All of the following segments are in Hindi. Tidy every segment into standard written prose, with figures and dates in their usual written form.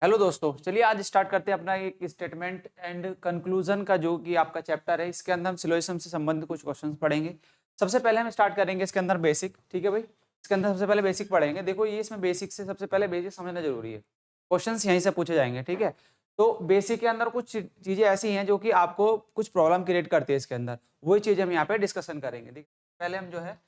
हेलो दोस्तों, चलिए आज स्टार्ट करते हैं अपना एक स्टेटमेंट एंड कंक्लूजन का जो कि आपका चैप्टर है। इसके अंदर हम सिलोजिज्म से संबंधित कुछ क्वेश्चंस पढ़ेंगे। सबसे पहले हम स्टार्ट करेंगे इसके अंदर बेसिक। ठीक है भाई, इसके अंदर सबसे पहले बेसिक पढ़ेंगे। देखो ये इसमें बेसिक से सबसे पहले बेसिक समझना जरूरी है। क्वेश्चंस यहीं से पूछे जाएंगे। ठीक है, तो बेसिक के अंदर कुछ चीजें ऐसी हैं जो कि आपको कुछ प्रॉब्लम क्रिएट करती है। इसके अंदर वही चीज हम यहाँ पे डिस्कशन करेंगे। देखिए पहले हम जो है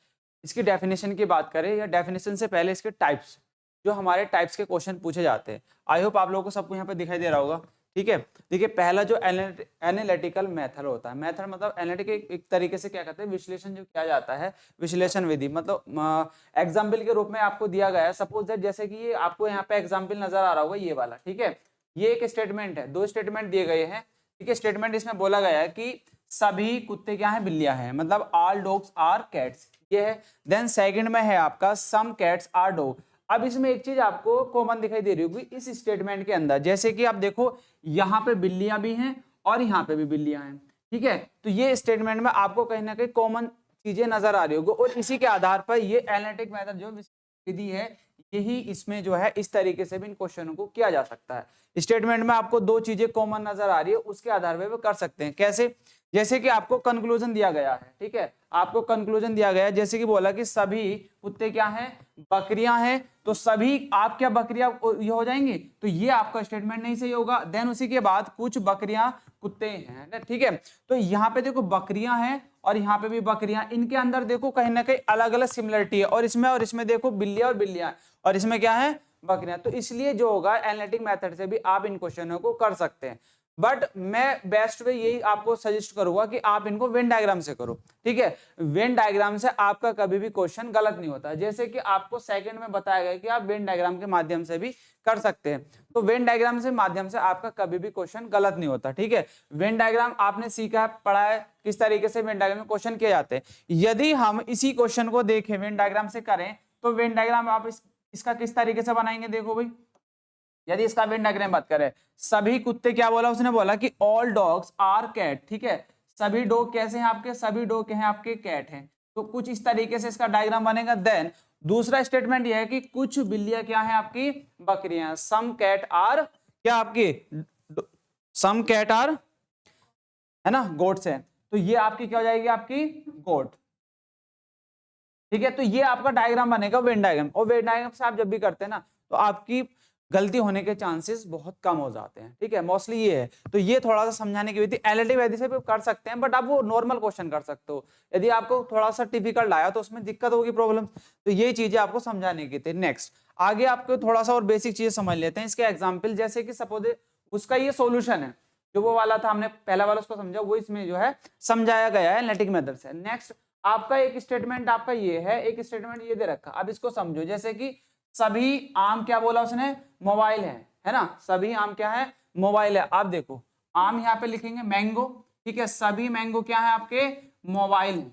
इसकी डेफिनेशन की बात करें, या डेफिनेशन से पहले इसके टाइप्स, जो हमारे टाइप्स के क्वेश्चन पूछे जाते हैं। आई होप आप लोगों को सबको यहाँ पे दिखाई दे रहा होगा। ठीक है, देखिए पहला जो एनालिटिकल मेथड होता है, मेथड मतलब एनालिटिक एक तरीके से क्या कहते हैं, विश्लेषण जो किया जाता है, विश्लेषण विधि। मतलब एग्जाम्पल के रूप में आपको दिया गया है। सपोज दैट जैसे कि ये आपको यहाँ पे एग्जाम्पल नजर आ रहा होगा, ये वाला। ठीक है, ये एक स्टेटमेंट है, दो स्टेटमेंट दिए गए हैं। ठीक है, स्टेटमेंट इसमें बोला गया है कि सभी कुत्ते क्या है, बिल्लियां हैं, मतलब ऑल डॉग्स आर कैट्स, ये है। देन सेकंड में है आपका सम कैट्स आर डॉग। अब इसमें एक चीज आपको कॉमन दिखाई दे रही होगी इस स्टेटमेंट के अंदर, जैसे कि आप देखो यहाँ पे बिल्लियां भी हैं और यहाँ पे भी बिल्लियां हैं। ठीक है, तो ये स्टेटमेंट में आपको कहीं ना कहीं कॉमन चीजें नजर आ रही होगी, और इसी के आधार पर ये एनालिटिक मेथड जो विधि है, यही इसमें जो है इस तरीके से भी इन क्वेश्चनों को किया जा सकता है। स्टेटमेंट में आपको दो चीजें कॉमन नजर आ रही है, उसके आधार पर कर सकते हैं। कैसे? जैसे कि आपको कंक्लूजन दिया गया है। ठीक है, आपको कंक्लूजन दिया गया है, जैसे कि बोला कि सभी कुत्ते क्या हैं, बकरियां हैं, तो सभी आप क्या बकरियां ये हो जाएंगे, तो ये आपका स्टेटमेंट नहीं सही होगा। देन उसी के बाद कुछ बकरियां कुत्ते हैं। ठीक है, तो यहाँ पे देखो बकरियां हैं और यहाँ पे भी बकरियां, इनके अंदर देखो कहीं ना कहीं अलग अलग सिमिलरिटी है, और इसमें देखो बिल्लियां और बिल्लियां, और इसमें क्या है, बकरियां। तो इसलिए जो होगा एनालिटिक मेथड से भी आप इन क्वेश्चनों को कर सकते हैं। बट मैं बेस्ट वे यही आपको सजेस्ट करूंगा कि आप इनको वेन डायग्राम से करो। ठीक है, वेन डायग्राम से आपका कभी भी क्वेश्चन गलत नहीं होता। जैसे कि आपको सेकंड में बताया गया कि आप वेन डायग्राम के माध्यम से भी कर सकते हैं, तो वेन डायग्राम से माध्यम से आपका कभी भी क्वेश्चन गलत नहीं होता। ठीक है, वेन डायग्राम आपने सीखा है, पढ़ा है किस तरीके से वेन डायग्राम में क्वेश्चन किए जाते हैं। यदि हम इसी क्वेश्चन को देखें वेन डायग्राम से करें, तो वेन डायग्राम आप इसका किस तरीके से बनाएंगे, देखो भाई। यदि इसका वेन डायग्राम बात करें, सभी कुत्ते, क्या बोला उसने, बोला कि ऑल डॉग्स आर कैट। ठीक है, सभी डॉग कैसे हैं आपके, सभी डॉग हैं आपके कैट हैं। तो कुछ इस तरीके से इसका डायग्राम बनेगा। देन दूसरा स्टेटमेंट यह है कि कुछ बिल्लियां क्या है आपकी, बकरियां। सम कैट आर क्या आपकी, सम कैट आर, है ना, गोट्स है। तो ये आपकी क्या हो जाएगी, आपकी गोट। ठीक है, तो ये आपका डायग्राम बनेगा वेन डायग्राम, और वेन डायग्राम से आप जब भी करते हैं ना, तो आपकी गलती होने के चांसेस बहुत कम हो जाते हैं। ठीक है, मोस्टली ये है। तो ये थोड़ा सा समझाने की विधि एनालिटिक विधि से भी कर सकते हैं, बट आप वो नॉर्मल क्वेश्चन कर सकते हो। यदि आपको थोड़ा सा टिपिकल आया तो उसमें दिक्कत होगी, प्रॉब्लम। तो ये चीजें आपको समझाने की थी। नेक्स्ट आगे आपको थोड़ा सा और बेसिक चीजें समझ लेते हैं, इसके एग्जाम्पल। जैसे कि सपोज उसका ये सोल्यूशन है, जो वो वाला था हमने पहला वाला उसको समझा, वो इसमें जो है समझाया गया है एनालिटिक मेथड से। नेक्स्ट आपका एक स्टेटमेंट आपका ये है, एक स्टेटमेंट ये दे रखा, अब इसको समझो। जैसे कि सभी आम, क्या बोला उसने, मोबाइल है ना, सभी आम क्या है, मोबाइल है। आप देखो आम यहाँ पे लिखेंगे मैंगो। ठीक है, सभी मैंगो क्या है आपके, मोबाइल है।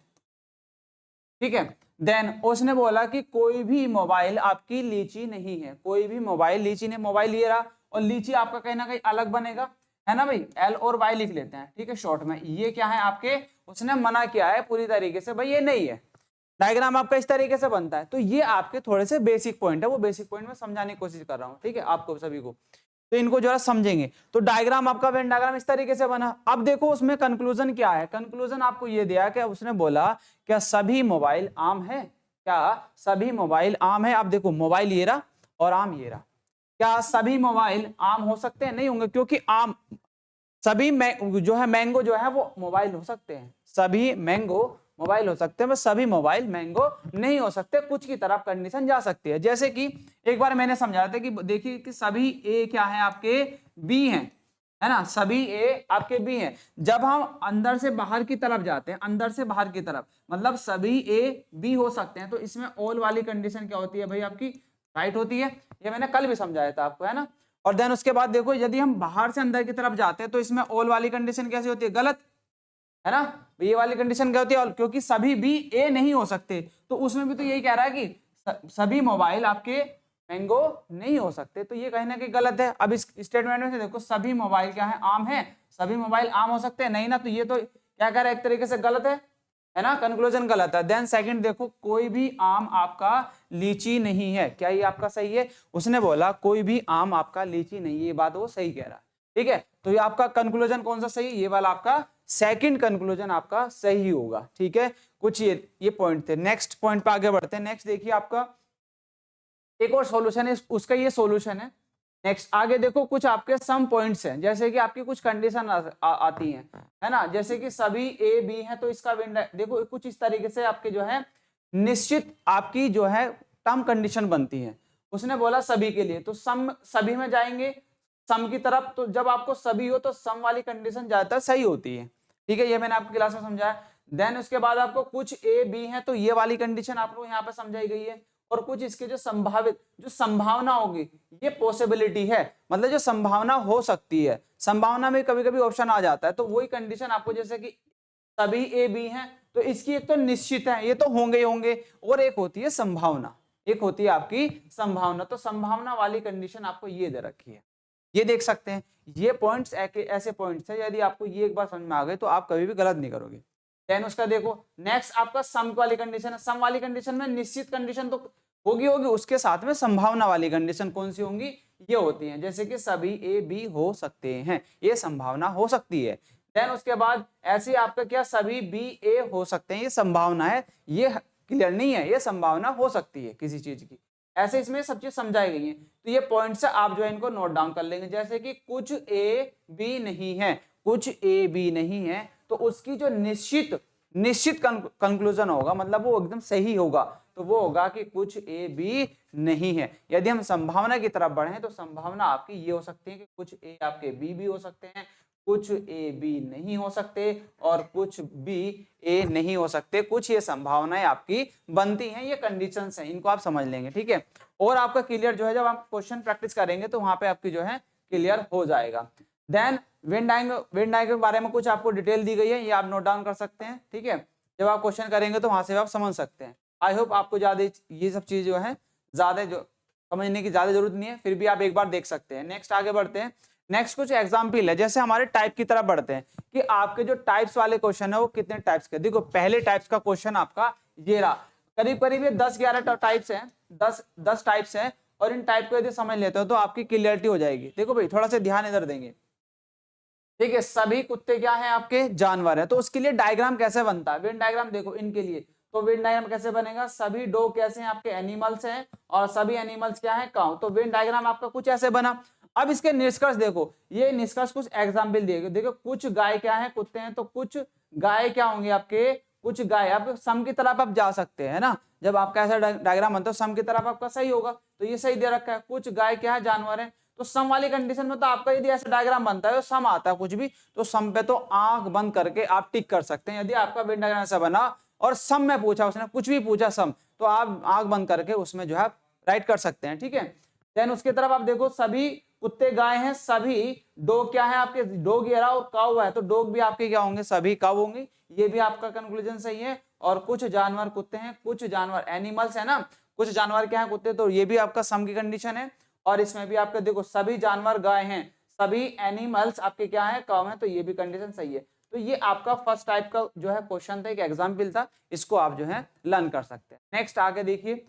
ठीक है, देन उसने बोला कि कोई भी मोबाइल आपकी लीची नहीं है, कोई भी मोबाइल लीची नहीं। मोबाइल ये रहा, और लीची आपका कहीं ना कहीं अलग बनेगा, है ना भाई, एल और वाई लिख लेते हैं। ठीक है, शॉर्ट में ये क्या है आपके, उसने मना किया है पूरी तरीके से, भाई ये नहीं है। डायग्राम आपका इस तरीके से बनता है। तो ये आपके थोड़े से बेसिक पॉइंट है, वो बेसिक पॉइंट में समझाने की कोशिश कर रहा हूँ। ठीक है, आपको सभी को, तो इनको जरा समझेंगे। तो डायग्राम आपका वेन डायग्राम इस तरीके से बना। अब देखो उसमें कंक्लूजन क्या है, कंक्लूजन आपको ये दिया कि उसने बोला क्या सभी मोबाइल आम है, क्या सभी मोबाइल आम है। अब देखो मोबाइल ये रहा और आम ये रहा, क्या सभी मोबाइल आम हो सकते हैं, नहीं होंगे, क्योंकि आम सभी जो है मैंगो जो है वो मोबाइल हो सकते हैं, सभी मैंगो मोबाइल हो सकते हैं, बस सभी मोबाइल मैंगो नहीं हो सकते। कुछ की तरफ कंडीशन जा सकती है। जैसे कि एक बार मैंने समझाया था कि देखिए कि सभी ए क्या है आपके, बी हैं, है ना, सभी ए आपके बी हैं। जब हम अंदर से बाहर की तरफ जाते हैं, अंदर से बाहर की तरफ, मतलब सभी ए बी हो सकते हैं, तो इसमें ऑल वाली कंडीशन क्या होती है भाई, आपकी राइट होती है। ये मैंने कल भी समझाया था आपको, है ना। और देन उसके बाद देखो यदि हम बाहर से अंदर की तरफ जाते हैं, तो इसमें ऑल वाली कंडीशन कैसी होती है, गलत, है ना। ये वाली कंडीशन क्या होती है, क्योंकि सभी भी ए नहीं हो सकते, तो उसमें भी तो यही कह रहा है कि सभी मोबाइल आपके मैंगो नहीं हो सकते, तो ये कहीं ना कहीं गलत है। अब इस स्टेटमेंट में से देखो सभी मोबाइल क्या है, आम है, सभी मोबाइल आम हो सकते हैं, नहीं ना, तो ये तो क्या कह रहा है, एक तरीके से गलत है। है ना, कंक्लूजन गलत है। देन सेकंड देखो, कोई भी आम आपका लीची नहीं है, क्या ये आपका सही है? उसने बोला कोई भी आम आपका लीची नहीं है, ये बात वो सही कह रहा है, ठीक है। तो ये आपका कंक्लूजन कौन सा सही है? ये वाला आपका सेकंड कंक्लूजन आपका सही होगा, ठीक है। कुछ ये पॉइंट थे। नेक्स्ट पॉइंट पे आगे बढ़ते हैं। नेक्स्ट देखिए आपका एक और सॉल्यूशन है, उसका ये सॉल्यूशन है। नेक्स्ट आगे देखो, कुछ आपके सम पॉइंट्स हैं, जैसे कि आपकी कुछ कंडीशन आती हैं, है ना, जैसे कि सभी ए बी हैं तो इसका वेन देखो कुछ इस तरीके से आपके जो है निश्चित आपकी जो है टर्म कंडीशन बनती है। उसने बोला सभी के लिए, तो सम सभी में जाएंगे सम की तरफ, तो जब आपको सभी हो तो सम वाली कंडीशन ज्यादातर सही होती है, ठीक है, ये मैंने आपकी क्लास में समझाया। देन उसके बाद आपको कुछ ए बी है तो ये वाली कंडीशन आपको यहाँ पे समझाई गई है, और कुछ इसके जो संभावित जो संभावना होगी, ये पॉसिबिलिटी है, मतलब जो संभावना हो सकती है, संभावना में कभी कभी ऑप्शन आ जाता है, तो वही कंडीशन आपको, जैसे कि सभी ए बी हैं तो इसकी एक तो निश्चित है, ये तो होंगे ही होंगे, और एक होती है संभावना, एक होती है आपकी संभावना। तो संभावना वाली कंडीशन आपको ये दे रखी है, ये देख सकते हैं। ये पॉइंट्स ऐसे पॉइंट्स है, यदि आपको ये एक बार समझ में आ गए तो आप कभी भी गलत नहीं करोगे। देन उसका देखो नेक्स्ट आपका सम वाली कंडीशन है। सम वाली कंडीशन में निश्चित कंडीशन तो होगी, उसके साथ में संभावना वाली कंडीशन कौन सी होंगी? ये होती हैं, जैसे कि सभी ए बी हो सकते हैं, ये संभावना हो सकती है। देन उसके बाद ऐसे आपका क्या, सभी बी ए हो सकते हैं, ये संभावना है, ये क्लियर नहीं है, ये संभावना हो सकती है किसी चीज की। ऐसे इसमें सब चीज समझाई गई है। तो ये पॉइंट्स है, आप जो है इनको नोट डाउन कर लेंगे, जैसे कि कुछ ए बी नहीं है, कुछ ए बी नहीं है, तो उसकी जो निश्चित कंक्लूजन होगा, मतलब वो एकदम सही होगा, तो वो होगा कि कुछ ए बी नहीं है। यदि हम संभावना की तरफ बढ़े तो संभावना आपकी ये हो सकती है कि कुछ ए आपके बी भी हो सकते हैं, कुछ ए बी नहीं हो सकते, और कुछ बी ए नहीं हो सकते। कुछ ये संभावनाएं आपकी बनती हैं, ये कंडीशंस हैं, इनको आप समझ लेंगे, ठीक है। और आपका क्लियर जो है, जब आप क्वेश्चन प्रैक्टिस करेंगे तो वहां पे आपकी जो है क्लियर हो जाएगा। देन वेन डायग्राम के बारे में कुछ आपको डिटेल दी गई है, ये आप नोट डाउन कर सकते हैं, ठीक है। जब आप क्वेश्चन करेंगे तो वहां से आप समझ सकते हैं। आई होप आपको ज्यादा ये सब चीज जो है ज्यादा जो समझने की ज्यादा जरूरत नहीं है, फिर भी आप एक बार देख सकते हैं। नेक्स्ट आगे बढ़ते हैं। नेक्स्ट कुछ एग्जाम्पल है, जैसे हमारे टाइप की तरफ बढ़ते हैं कि आपके जो टाइप्स वाले क्वेश्चन है वो कितने टाइप्स के। देखो पहले टाइप्स का क्वेश्चन आपका ये रहा, करीब करीब ये 10-11 टाइप्स हैं, 10 टाइप्स हैं, और इन टाइप को यदि समझ लेते हो तो आपकी क्लियरिटी हो जाएगी। देखो भाई थोड़ा सा ध्यान इधर देंगे, ठीक है। सभी कुत्ते क्या हैं? आपके जानवर है, तो उसके लिए डायग्राम कैसे बनता है? वेन डायग्राम देखो इनके लिए, तो वेन डायग्राम कैसे बनेगा? सभी डॉग कैसे हैं? आपके एनिमल्स हैं, और सभी एनिमल्स क्या है? काउ। तो वेन डायग्राम आपका कुछ ऐसे बना। अब इसके निष्कर्ष देखो, ये निष्कर्ष कुछ एग्जाम्पल दिए गए। देखो कुछ गाय क्या है? कुत्ते हैं, तो कुछ गाय क्या होंगे आपके? कुछ गाय। अब सम की तरफ आप जा सकते हैं ना, जब आपका ऐसा डायग्राम बनता है सम की तरफ आपका सही होगा, तो ये सही दे रखा है, कुछ गाय क्या है? जानवर है। तो सम वाली कंडीशन में तो आपका यदि ऐसा डायग्राम बनता है, सम आता है कुछ भी, तो सम पे तो आंख बंद करके आप टिक कर सकते हैं। यदि आपका वेन डायग्राम ऐसा बना और सम में पूछा, उसने कुछ भी पूछा सम, तो आप आंख बंद करके उसमें जो है राइट कर सकते हैं, ठीक है। देन उसकी तरफ आप देखो, सभी कुत्ते गाय हैं, सभी डॉग क्या है? आपके डॉग ये रहा, और काऊ है, तो डॉग भी आपके क्या होंगे? सभी काऊ होंगे। ये भी आपका कंक्लूजन सही है। और कुछ जानवर कुत्ते हैं, कुछ जानवर एनिमल्स है ना, कुछ जानवर क्या है? कुत्ते। तो ये भी आपका सम की कंडीशन है। और इसमें भी आपका देखो, सभी जानवर गाय हैं, सभी एनिमल्स आपके क्या है? काऊ हैं, तो ये भी कंडीशन सही है। तो ये आपका फर्स्ट टाइप का जो है क्वेश्चन था, एक एग्जाम्पल था, इसको आप जो है लर्न कर सकते हैं। नेक्स्ट आगे देखिए,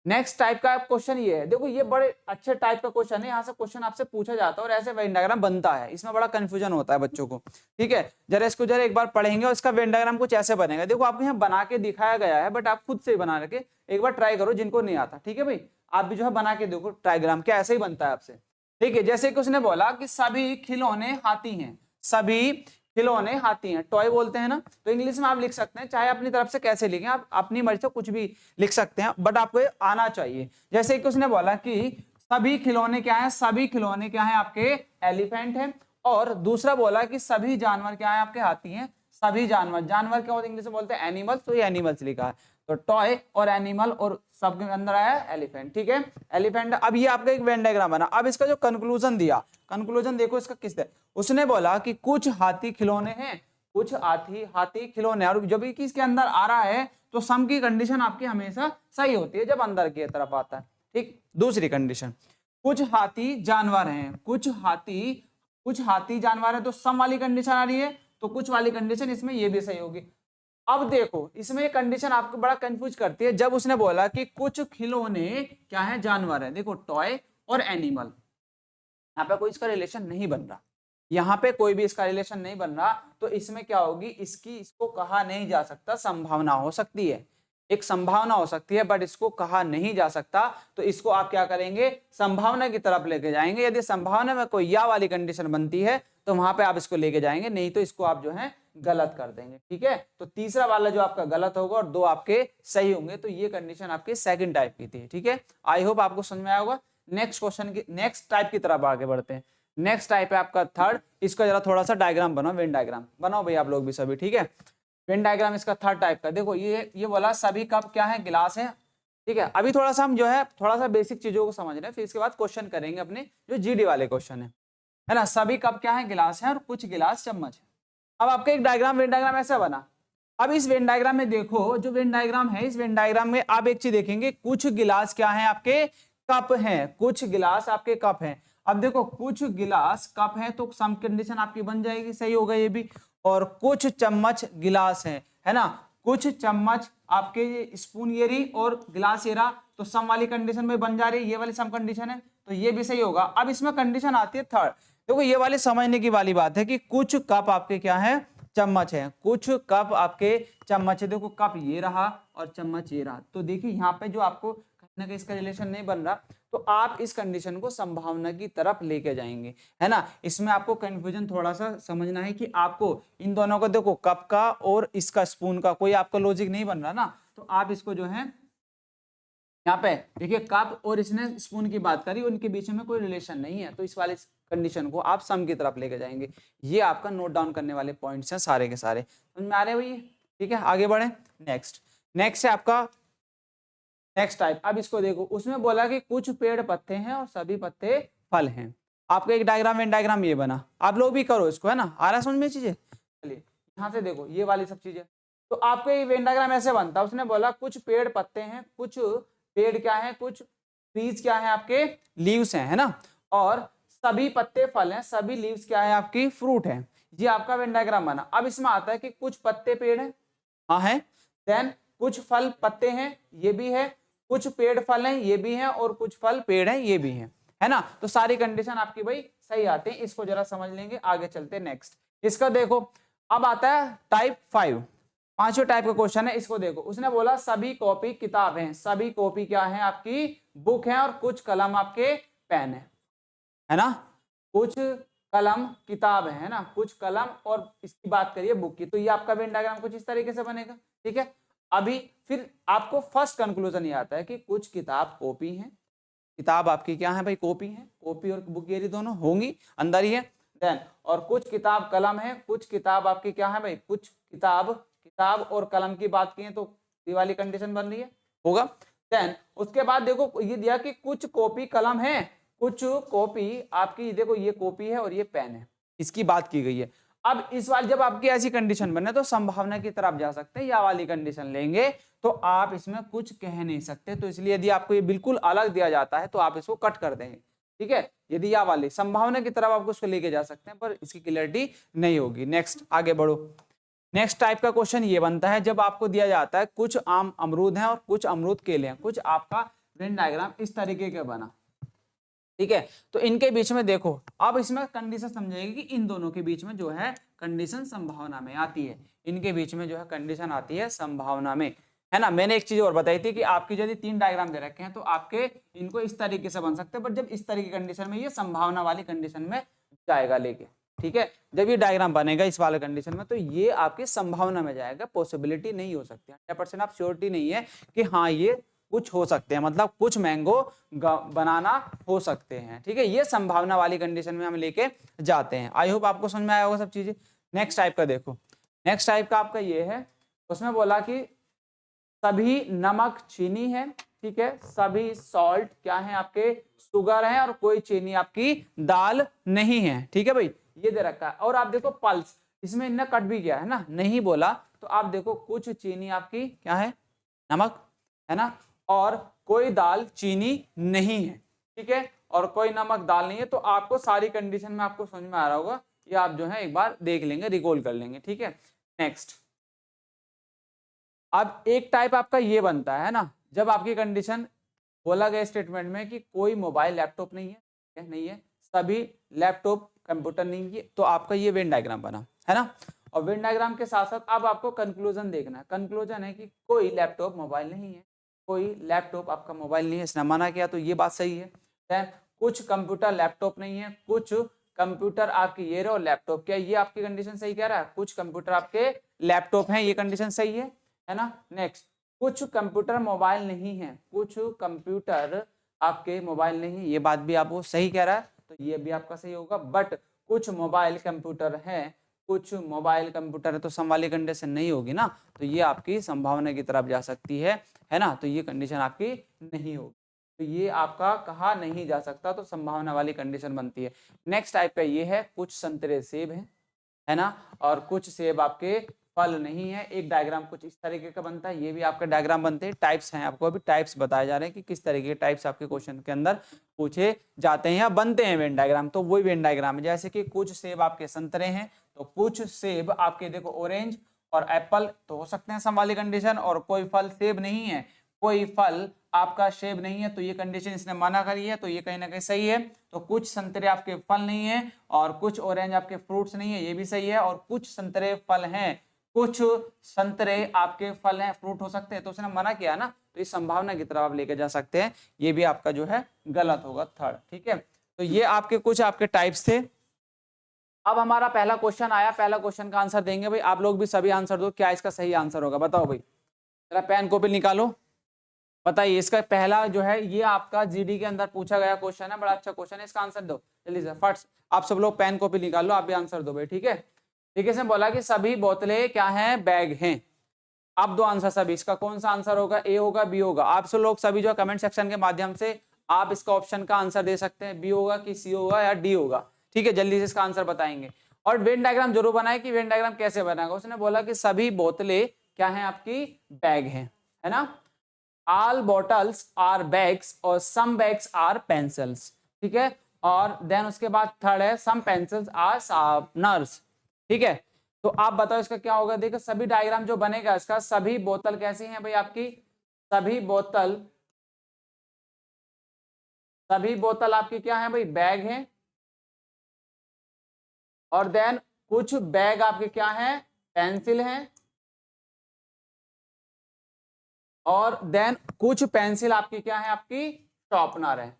नेक्स्ट टाइप का क्वेश्चन ये है। देखो ये बड़े अच्छे टाइप का क्वेश्चन है, यहाँ से क्वेश्चन आपसे पूछा जाता है और ऐसे वेन डायग्राम बनता है। इसमें बड़ा कंफ्यूजन होता है बच्चों को, ठीक है। जरा इसको जरा एक बार पढ़ेंगे और इसका वेन डायग्राम कुछ ऐसे बनेगा। देखो आपको यहाँ बना के दिखाया गया है, बट आप खुद से बना के एक बार ट्राई करो, जिनको नहीं आता, ठीक है भाई। आप भी जो है बना के देखो ट्राइग्राम, क्या ऐसे ही बनता है आपसे, ठीक है। जैसे कि उसने बोला कि सभी खिलौने हाथी हैं, सभी खिलौने हाथी हैं, टॉय बोलते हैं ना, तो इंग्लिश में आप लिख सकते हैं, चाहे अपनी तरफ से कैसे लिखें, आप अपनी मर्जी से कुछ भी लिख सकते हैं, बट आपको आना चाहिए। जैसे कि उसने बोला कि सभी खिलौने क्या है? सभी खिलौने क्या है? आपके एलिफेंट है। और दूसरा बोला कि सभी जानवर क्या है? आपके हाथी हैं। सभी जानवर, जानवर क्या होता है इंग्लिश में बोलते हैं? एनिमल्स, तो ये एनिमल्स लिखा है, तो टॉय और एनिमल और सबके अंदर आया एलिफेंट, ठीक है, एलिफेंट। अब ये आपका एक वेन डायग्राम बना। अब इसका जो कंक्लूजन दिया, कंक्लूजन देखो इसका किस है। उसने बोला कि कुछ हाथी खिलौने हैं, कुछ हाथी खिलौने, और जब भी इसके अंदर आ रहा है तो सम की कंडीशन आपकी हमेशा सही होती है जब अंदर की तरफ आता है, ठीक। दूसरी कंडीशन, कुछ हाथी जानवर हैं, कुछ हाथी जानवर है, तो सम वाली कंडीशन आ रही है, तो कुछ वाली कंडीशन इसमें ये भी सही होगी। अब देखो इसमें एक कंडीशन आपको बड़ा कंफ्यूज करती है, जब उसने बोला कि कुछ खिलौने क्या है, जानवर है, देखो टॉय और एनिमल, यहाँ पे कोई इसका रिलेशन नहीं बन रहा, यहाँ पे कोई भी इसका रिलेशन नहीं बन रहा, तो इसमें क्या होगी, इसको कहा नहीं जा सकता, संभावना हो सकती है, एक संभावना हो सकती है, बट इसको कहा नहीं जा सकता, तो इसको आप क्या करेंगे, संभावना की तरफ लेके जाएंगे। यदि संभावना में कोई या वाली कंडीशन बनती है तो वहां पे आप इसको लेके जाएंगे, नहीं तो इसको आप जो है गलत कर देंगे। ठीक है, तो तीसरा वाला जो आपका गलत होगा और दो आपके सही होंगे, तो ये कंडीशन आपके सेकंड टाइप की थी। ठीक है, आई होप आपको समझ में आया होगा। नेक्स्ट क्वेश्चन की, नेक्स्ट टाइप की तरफ आगे बढ़ते हैं। नेक्स्ट टाइप है आपका थर्ड, इसका जरा थोड़ा सा डायग्राम बनाओ, वेन डायग्राम बनाओ भाई आप लोग भी सभी। ठीक है, वेन डायग्राम इसका थर्ड टाइप का, देखो ये बोला सभी कप क्या है, गिलास है। ठीक है, अभी थोड़ा सा हम जो है थोड़ा सा बेसिक चीजों को समझ रहे हैं, फिर इसके बाद क्वेश्चन करेंगे अपने जो जीडी वाले क्वेश्चन है ना। सभी कप क्या है, गिलास है, और कुछ गिलास चम्मच है। अब आपका एक डायग्राम, वेन डायग्राम ऐसा बना। अब इस वेन डायग्राम में देखो, जो वेन डायग्राम है, इस वेन डायग्राम में आप एक चीज देखेंगे, कुछ गिलास क्या है आपके, कप हैं, कुछ गिलास आपके कप हैं। अब देखो कुछ गिलास कप है तो सम कंडीशन आपकी बन जाएगी, सही होगा ये भी। और कुछ चम्मच गिलास है ना, कुछ चम्मच आपके स्पून ये रही और गिलास ये रहा, तो सम वाली कंडीशन में बन जा रही है, ये वाली सम कंडीशन है, तो ये भी सही होगा। अब इसमें कंडीशन आती है थर्ड, देखो ये वाली समझने की वाली बात है कि कुछ कप आपके क्या है, चम्मच है, कुछ कप आपके चम्मच है। देखो कप ये रहा और चम्मच ये रहा, तो देखिए यहाँ पे जो आपको कहीं ना कहीं इसका रिलेशन नहीं बन रहा, तो आप इस कंडीशन को संभावना की तरफ लेके जाएंगे, है ना। इसमें आपको कंफ्यूजन थोड़ा सा समझना है कि आपको इन दोनों को, देखो कप का और इसका स्पून का कोई आपका लॉजिक नहीं बन रहा ना, तो आप इसको जो है यहाँ पे देखिए, कप और इसने स्पून की बात करी, उनके बीच में कोई रिलेशन नहीं है, तो इस वाले कंडीशन को आप सम की तरफ लेके जाएंगे। ये आपका नोट डाउन करने वाले पॉइंट्स हैं सारे के सारे, समझ में आ रहे हैं भैया। ठीक है, आगे बढ़े। नेक्स्ट है आपका नेक्स्ट टाइप। अब इसको देखो, उसमें बोला कि कुछ पेड़ पत्ते हैं और सभी पत्ते फल हैं। आपका एक डायग्राम वेन डायग्राम ये बना, आप लोग भी करो इसको, है ना, आ रहा समझ में चीजें। चलिए यहाँ से देखो ये वाली सब चीजें, तो आपका ये वेन डायग्राम ऐसे बनता है। उसने बोला कुछ पेड़ पत्ते हैं, कुछ पेड़ क्या है, कुछ ट्रीज क्या है आपके, लीव्स हैं, है ना, और सभी पत्ते फल हैं, सभी लीव्स क्या है आपकी, फ्रूट है। ये आपका वेन डायग्राम बना। अब इसमें आता है कि कुछ पत्ते पेड़ है, हाँ है, देन कुछ फल पत्ते हैं, ये भी है, कुछ पेड़ फल हैं, ये भी हैं, और कुछ फल पेड़ हैं, ये भी हैं, है ना। तो सारी कंडीशन आपकी भाई सही आते हैं, इसको जरा समझ लेंगे, आगे चलते हैं नेक्स्ट। इसका देखो अब आता है टाइप 5, पांचवें टाइप का क्वेश्चन है। इसको देखो, उसने बोला सभी कॉपी किताब हैं, सभी कॉपी क्या है आपकी, बुक है, और कुछ कलम आपके पेन है ना, कुछ कलम किताब है ना, कुछ कलम, और इसकी बात करिए बुक की, तो ये आपका वेन डायग्राम कुछ इस तरीके से बनेगा। ठीक है, अभी फिर आपको फर्स्ट कंक्लूजन ये आता है कि कुछ किताब कॉपी है, किताब आपकी क्या है भाई, कॉपी है, कॉपी और बुक ये दोनों होंगी, अंदर ही है। देन और कुछ किताब कलम है, कुछ किताब आपकी क्या है भाई, कुछ किताब और कलम की बात की है, तो ये वाली कंडीशन बन रही है, होगा। देन उसके बाद देखो ये दिया कि कुछ कॉपी कलम है, कुछ कॉपी आपकी, देखो ये कॉपी है और ये पेन है, इसकी बात की गई है। अब इस बार जब आपकी ऐसी कंडीशन बने तो संभावना की तरफ जा सकते हैं, या वाली कंडीशन लेंगे तो आप इसमें कुछ कह नहीं सकते, तो इसलिए यदि आपको ये बिल्कुल अलग दिया जाता है तो आप इसको कट कर देंगे। ठीक है, यदि या वाली संभावना की तरफ आपको उसको लेके जा सकते हैं, पर इसकी क्लियरिटी नहीं होगी। नेक्स्ट आगे बढ़ो। नेक्स्ट टाइप का क्वेश्चन ये बनता है, जब आपको दिया जाता है कुछ आम अमरूद हैं और कुछ अमरूद केले हैं, कुछ आपका वेन डायग्राम इस तरीके का बना। ठीक है, तो इनके बीच में देखो, अब इसमें कंडीशन समझेगी कि इन दोनों के बीच में जो है कंडीशन संभावना में आती है, इनके बीच में जो है कंडीशन आती है संभावना में, है ना। मैंने एक चीज और बताई थी कि आपकी यदि 3 डायग्राम दे रखे हैं तो आपके इनको इस तरीके से बन सकते हैं, पर जब इस तरीके की कंडीशन में, ये संभावना वाली कंडीशन में जाएगा लेके। ठीक है, जब ये डायग्राम बनेगा इस वाले कंडीशन में, तो ये आपकी संभावना में जाएगा, पॉसिबिलिटी नहीं हो सकती, 100% आप श्योरिटी नहीं है कि हाँ ये कुछ हो सकते हैं, मतलब कुछ मैंगो बनाना हो सकते हैं। ठीक है, ये संभावना वाली कंडीशन में हम लेके जाते हैं। आई होप आपको समझ में आया होगा सब चीजें। नेक्स्ट टाइप का देखो, नेक्स्ट टाइप का आपका ये है, उसमें बोला कि सभी नमक चीनी है, ठीक है, सभी सॉल्ट क्या है आपके, शुगर है, और कोई चीनी आपकी दाल नहीं है। ठीक है भाई, ये दे रखा है। और आप देखो पल्स, इसमें इनने कट भी किया है ना, नहीं बोला, तो आप देखो कुछ चीनी आपकी क्या है, नमक, है ना, और कोई दाल चीनी नहीं है। ठीक है, और कोई नमक दाल नहीं है, तो आपको सारी कंडीशन में आपको समझ में आ रहा होगा, ये आप जो है एक बार देख लेंगे, रिकॉल कर लेंगे। ठीक है, नेक्स्ट अब एक टाइप आपका ये बनता है ना, जब आपकी कंडीशन बोला गया स्टेटमेंट में कि कोई मोबाइल लैपटॉप नहीं है, नहीं है, सभी लैपटॉप कंप्यूटर नहीं है, तो आपका ये वेन डायग्राम बना है ना। और वेन डायग्राम के साथ साथ अब आपको कंक्लूजन देखना है। कंक्लूजन है कि कोई लैपटॉप मोबाइल नहीं है, कोई लैपटॉप आपका मोबाइल नहीं है, इसने मना किया तो ये बात सही है। देन कुछ कंप्यूटर लैपटॉप नहीं है, कुछ कंप्यूटर आपकी ये रहो लैपटॉप, क्या ये आपकी कंडीशन सही कह रहा है? कुछ कंप्यूटर आपके लैपटॉप हैं, ये कंडीशन सही है ना। नेक्स्ट, कुछ कंप्यूटर मोबाइल नहीं है, कुछ कंप्यूटर आपके मोबाइल नहीं है, ये बात भी आपको सही कह रहा है, तो ये भी आपका सही होगा। बट कुछ मोबाइल कंप्यूटर है, कुछ मोबाइल कंप्यूटर है, तो सम वाली कंडीशन नहीं होगी ना, तो ये आपकी संभावना की तरफ जा सकती है ना, तो ये कंडीशन आपकी नहीं होगी, तो ये आपका कहा नहीं जा सकता, तो संभावना वाली कंडीशन बनती है। नेक्स्ट टाइप का ये है, कुछ संतरे सेब है ना, और कुछ सेब आपके फल नहीं है। एक डायग्राम कुछ इस तरीके का बनता है, ये भी आपका डायग्राम बनते हैं। टाइप्स हैं, आपको अभी टाइप्स बताए जा रहे हैं कि किस तरीके के टाइप्स आपके क्वेश्चन के अंदर पूछे जाते हैं या बनते हैं वेन डायग्राम। तो वही वेन डायग्राम है, जैसे कि कुछ सेब आपके संतरे हैं, तो कुछ सेब आपके देखो ऑरेंज और एप्पल तो हो सकते हैं सम वाली कंडीशन, और कोई फल सेब नहीं है, कोई फल आपका सेब नहीं है, तो ये कंडीशन इसने मना करी है, तो ये कहीं ना कहीं सही है। तो कुछ संतरे आपके फल नहीं है और कुछ ऑरेंज आपके फ्रूट्स नहीं है, ये भी सही है। और कुछ संतरे फल हैं, कुछ संतरे आपके फल हैं, फ्रूट हो सकते हैं, तो उसने मना किया ना, तो इस संभावना की तरफ आप लेके जा सकते हैं, ये भी आपका जो है गलत होगा थर्ड। ठीक है, तो ये आपके कुछ आपके टाइप्स थे। अब हमारा पहला क्वेश्चन आया, पहला क्वेश्चन का आंसर देंगे भाई, आप लोग भी सभी आंसर दो, क्या इसका सही आंसर होगा बताओ भाई, जरा पेन कॉपी निकालो, बताइए। इसका पहला जो है ये आपका जीडी के अंदर पूछा गया क्वेश्चन है, बड़ा अच्छा क्वेश्चन है, इसका आंसर दो जल्दी से फट। आप सब लोग पेन कॉपी निकाल लो, आप भी आंसर दो भाई, ठीक है। ठीक है, इसने बोला कि सभी बोतलें क्या हैं, बैग हैं। आप दो आंसर सभी, इसका कौन सा आंसर होगा, ए होगा बी होगा? आप सब लोग सभी जो कमेंट सेक्शन के माध्यम से आप इसका ऑप्शन का आंसर दे सकते हैं, बी होगा कि सी होगा या डी होगा, ठीक है, जल्दी से इसका आंसर बताएंगे। और वेन डायग्राम जरूर बनाए कि वेन डायग्राम कैसे बनाएगा। उसने बोला कि सभी बोतलें क्या है आपकी, बैग है ना। ऑल बॉटल्स आर बैग्स और सम बैग्स आर पेंसिल्स, ठीक है। और देन उसके बाद थर्ड है सम पेंसिल्स आर शार्पनर्स, ठीक है। तो आप बताओ इसका क्या होगा। देखो सभी डायग्राम जो बनेगा इसका, सभी बोतल कैसी हैं भाई आपकी, सभी बोतल आपकी क्या है भाई, बैग है। और देन कुछ बैग आपके क्या है, पेंसिल है। और देन कुछ पेंसिल आपकी क्या है, आपकी शॉर्पनर है।